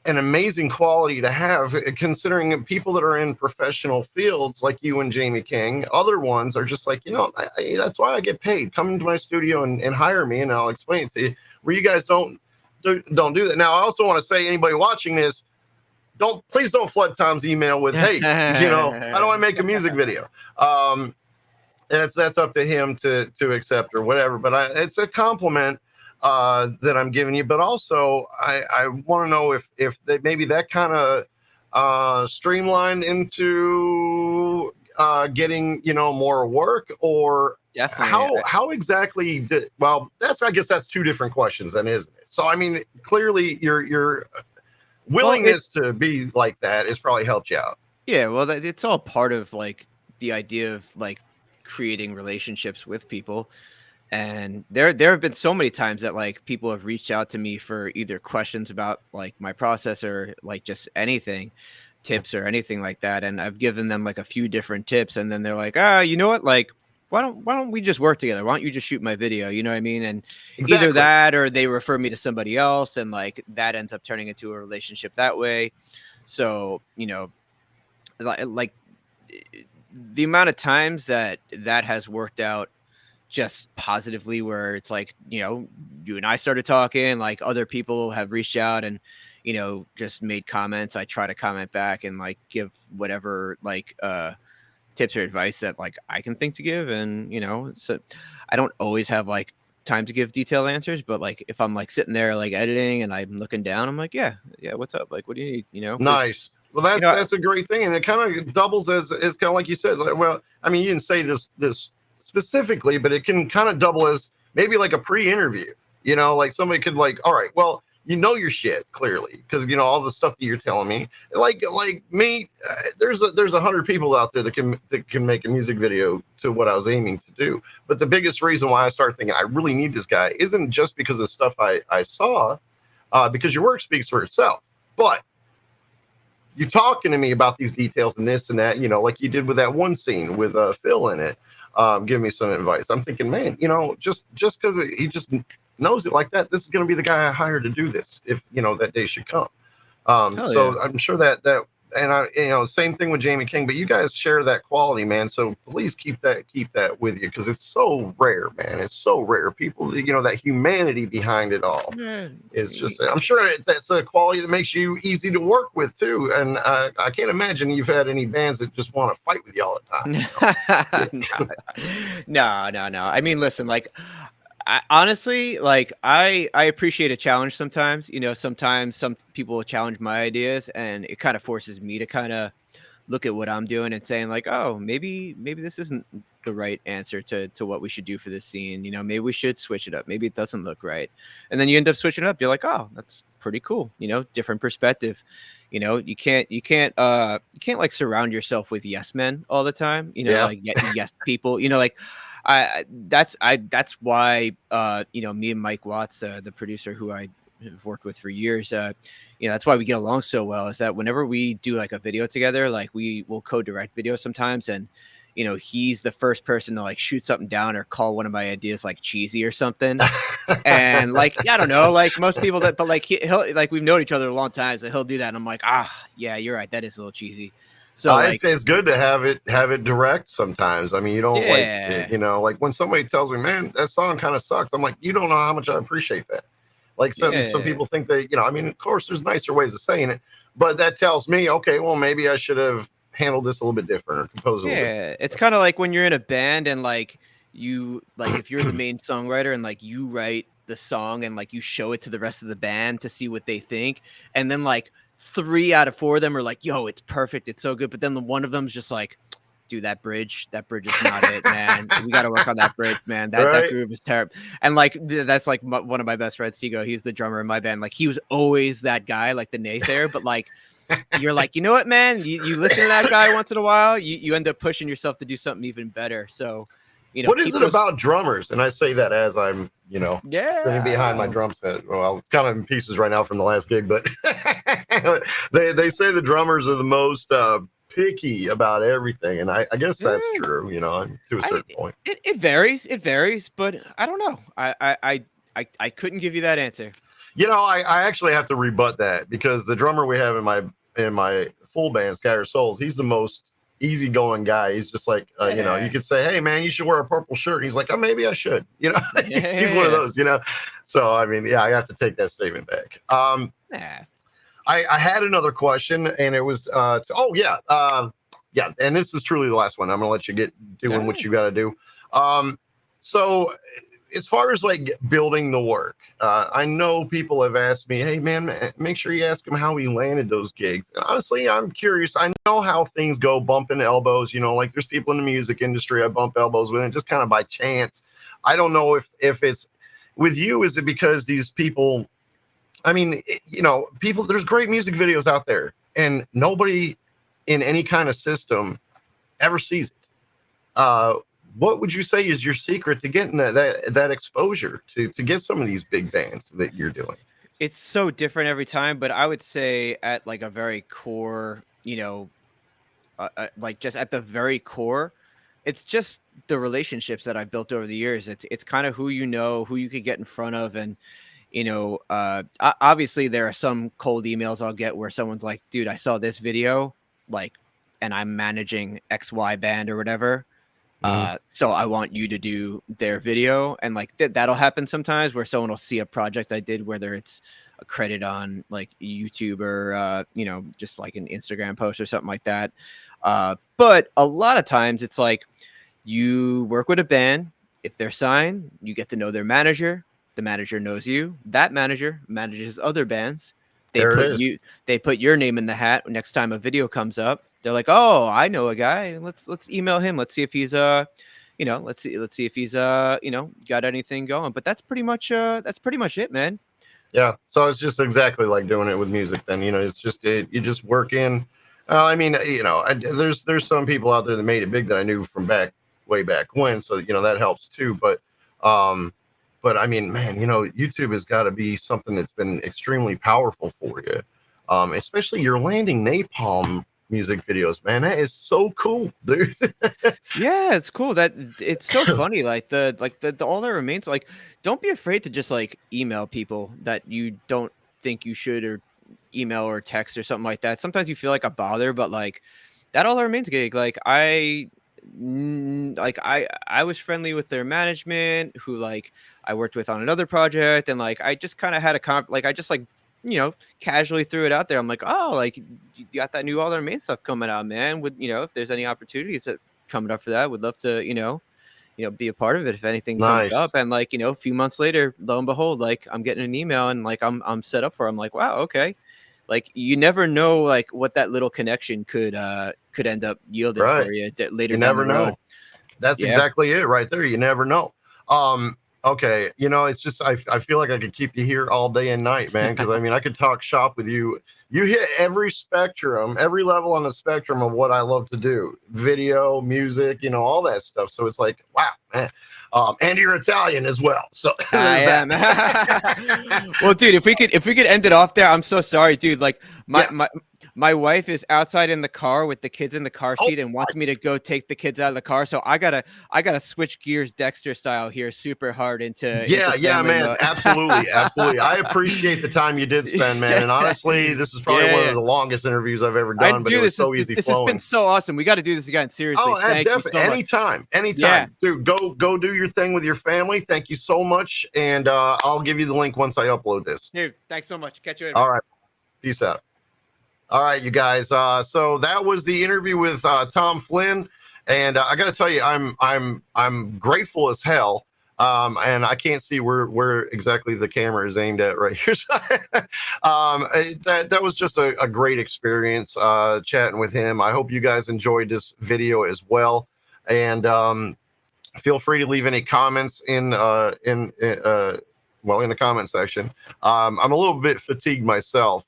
an amazing quality to have, considering people that are in professional fields like you and Jamie King. Other ones are just like, that's why I get paid. Come into my studio and hire me, and I'll explain it to you. Where you guys don't do that. Now, I also want to say, anybody watching this, please don't flood Tom's email with, hey, how do I make a music video? And that's up to him to accept or whatever. But it's a compliment that I'm giving you. But also, I want to know if maybe that kind of streamlined into getting more work, or Definitely. how exactly well, I guess that's two different questions then, isn't it? So I mean, clearly your willingness to be like that has probably helped you out. Yeah, well, it's all part of like the idea of like creating relationships with people. And there have been so many times that like people have reached out to me for either questions about like my process or like just anything, tips or anything like that. And I've given them like a few different tips, and then they're like, you know what, like why don't we just work together? Why don't you just shoot my video? You know what I mean? And either Exactly. that or they refer me to somebody else, and like that ends up turning into a relationship that way. So like the amount of times that has worked out just positively, where it's like you and I started talking, like other people have reached out and just made comments. I try to comment back and like give whatever like tips or advice that like I can think to give. And so I don't always have like time to give detailed answers, but like if I'm like sitting there like editing and I'm looking down, I'm like, yeah, what's up? Like, what do you need? Because Nice. Well, that's a great thing, and it kind of doubles as kind of like you said. Well, I mean, you didn't say this specifically, but it can kind of double as maybe like a pre-interview. Like somebody could like, all right, well, your shit clearly because all the stuff that you're telling me. Like me, there's 100 people out there that can make a music video to what I was aiming to do. But the biggest reason why I started thinking I really need this guy isn't just because of stuff I saw, because your work speaks for itself, but you're talking to me about these details and this and that, like you did with that one scene with Phil in it, give me some advice. I'm thinking, man, just because he just knows it like that, this is going to be the guy I hired to do this if, that day should come. So yeah. I'm sure that, and I, same thing with Jamie King, but you guys share that quality, man. So please keep that with you because it's so rare, man. It's so rare. People, that humanity behind it all is just, I'm sure that's a quality that makes you easy to work with too. And I can't imagine you've had any bands that just want to fight with you all the time. No. I mean, listen, like, honestly, like I appreciate a challenge sometimes. Sometimes some people will challenge my ideas, and it kind of forces me to kind of look at what I'm doing and saying like, oh, maybe this isn't the right answer to what we should do for this scene. Maybe we should switch it up. Maybe it doesn't look right, and then you end up switching it up. You're like, oh, that's pretty cool. Different perspective. You can't like surround yourself with yes men all the time. Like yes people. Like. That's why me and Mike Watts, the producer who I have worked with for years, that's why we get along so well, is that whenever we do like a video together, like we will co-direct videos sometimes, and he's the first person to like shoot something down or call one of my ideas like cheesy or something. And like, I don't know, like most people but like he'll like, we've known each other a long time, so he'll do that and I'm like, yeah, you're right, that is a little cheesy. So I'd say it's good to have it direct sometimes. I mean, you don't like when somebody tells me, man, that song kind of sucks. I'm like, you don't know how much I appreciate that. Like some people think that, I mean, of course there's nicer ways of saying it, but that tells me, okay, well, maybe I should have handled this a little bit different or composed a little bit. Yeah. It's kind of like when you're in a band and like you, like if you're the main songwriter and like you write the song and like you show it to the rest of the band to see what they think. And then like 3 out of 4 of them are like, yo, it's perfect, it's so good. But then the one of them's just like, dude, that bridge is not it, man. We got to work on that bridge, man. That groove is terrible. And like, that's like one of my best friends, Tigo. He's the drummer in my band. Like, he was always that guy, like the naysayer. But like, you're like, you know what, man? You listen to that guy once in a while, you end up pushing yourself to do something even better. So, what is it about drummers? And I say that as I'm, sitting behind my drum set. Well, it's kind of in pieces right now from the last gig, but they say the drummers are the most picky about everything, and I guess that's true. To a certain point. It varies, but I don't know. I couldn't give you that answer. I actually have to rebut that because the drummer we have in my full band, Scatter Souls, he's the most easygoing guy. He's just like, you could say, hey man, you should wear a purple shirt. And he's like, oh, maybe I should, he's one of those, so I mean, I have to take that statement back. I had another question and it was and this is truly the last one. I'm gonna let you get doing what you got to do. So as far as like building the work, I know people have asked me, hey man, make sure you ask him how he landed those gigs. And honestly, I'm curious. I know how things go, bumping elbows, like there's people in the music industry I bump elbows with, and just kind of by chance. I don't know if it's with you. Is it because these people, I mean, people, there's great music videos out there and nobody in any kind of system ever sees it. What would you say is your secret to getting that exposure to get some of these big bands that you're doing? It's so different every time, but I would say at like a very core, like just at the very core, it's just the relationships that I've built over the years. It's kind of who who you could get in front of, and obviously there are some cold emails I'll get where someone's like, dude, I saw this video, like, and I'm managing XY band or whatever. So I want you to do their video, and like that'll happen sometimes where someone will see a project I did, whether it's a credit on like YouTube or just like an Instagram post or something like that. But a lot of times it's like you work with a band. If they're signed, you get to know their manager. The manager knows you. That manager manages other bands. They There it put is. you they put your name in the hat next time a video comes up. They're like, "Oh, I know a guy. Let's email him. Let's see if he's let's see if he's got anything going." But that's pretty much it, man. Yeah. So it's just exactly like doing it with music. Then it's just you just work in. I mean, there's some people out there that made it big that I knew from way back when. So that helps too. But I mean, man, YouTube has got to be something that's been extremely powerful for you. Especially your landing napalm music videos, man. That is so cool, dude. Yeah, it's cool. That it's so funny. Like the all that remains. Like, don't be afraid to just like email people that you don't think you should, or email or text or something like that. Sometimes you feel like a bother, but like that all that remains gig. Like I was friendly with their management, who like I worked with on another project, and like I just kind of had I just like casually threw it out there. I'm like, oh, like you got that new all their main stuff coming out, man. Would if there's any opportunities that coming up for that, would love to be a part of it if anything comes Nice. up. And like a few months later, lo and behold, like I'm getting an email and like I'm set up for it. I'm like, wow, okay. Like you never know like what that little connection could end up yielding Right. for you later You down never the road. know. That's Yeah. exactly it right there. You never know. Okay. It's just, I feel like I could keep you here all day and night, man. Cause I mean, I could talk shop with you. You hit every spectrum, every level on the spectrum of what I love to do: video, music, all that stuff. So it's like, wow, man. And you're Italian as well. So I there's am. that. Well, dude, if we could end it off there, I'm so sorry, dude. Like my Yeah. my wife is outside in the car with the kids in the car Oh, seat and wants me to go take the kids out of the car. So I gotta switch gears Dexter style here super hard into yeah, family man. mode. Absolutely. Absolutely. I appreciate the time you did spend, man. And honestly, this is probably one Yeah. of the longest interviews I've ever I done, but it do was this. so easy This has been flowing. so awesome. We got to do this again. Seriously. Oh, Thank you definitely. so much. Anytime, Yeah. dude. Go do your thing with your family. Thank you so much, and I'll give you the link once I upload this. Dude, thanks so much. Catch you later. All right, peace out. All right, you guys. So that was the interview with Tom Flynn, and I got to tell you, I'm grateful as hell. And I can't see where exactly the camera is aimed at right here. That was just a great experience chatting with him. I hope you guys enjoyed this video as well, and feel free to leave any comments in the comment section. I'm a little bit fatigued myself.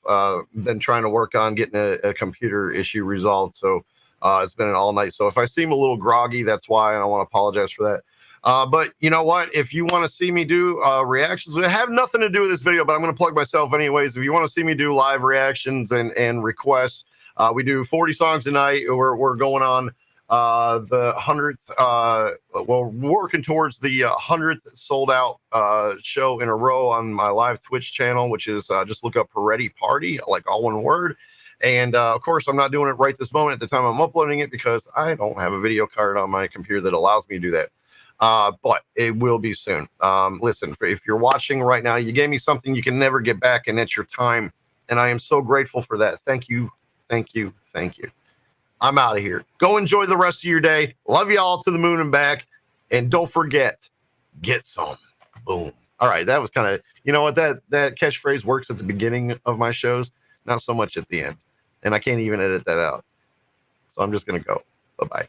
Been trying to work on getting a computer issue resolved, so it's been an all night. So if I seem a little groggy, that's why, and I want to apologize for that. But you know what? If you want to see me do reactions, it have nothing to do with this video, but I'm going to plug myself anyways. If you want to see me do live reactions and requests, we do 40 songs a night. We're going on the 100th. We're working towards the 100th sold out show in a row on my live Twitch channel, which is just look up Peretti Party, like all one word. And of course, I'm not doing it right this moment at the time I'm uploading it because I don't have a video card on my computer that allows me to do that. But it will be soon. Listen, if you're watching right now, you gave me something you can never get back, and it's your time. And I am so grateful for that. Thank you. Thank you. Thank you. I'm out of here. Go enjoy the rest of your day. Love you all to the moon and back. And don't forget, get some. Boom. All right. That was kind of, you know what? That catchphrase works at the beginning of my shows, not so much at the end. And I can't even edit that out. So I'm just going to go. Bye-bye.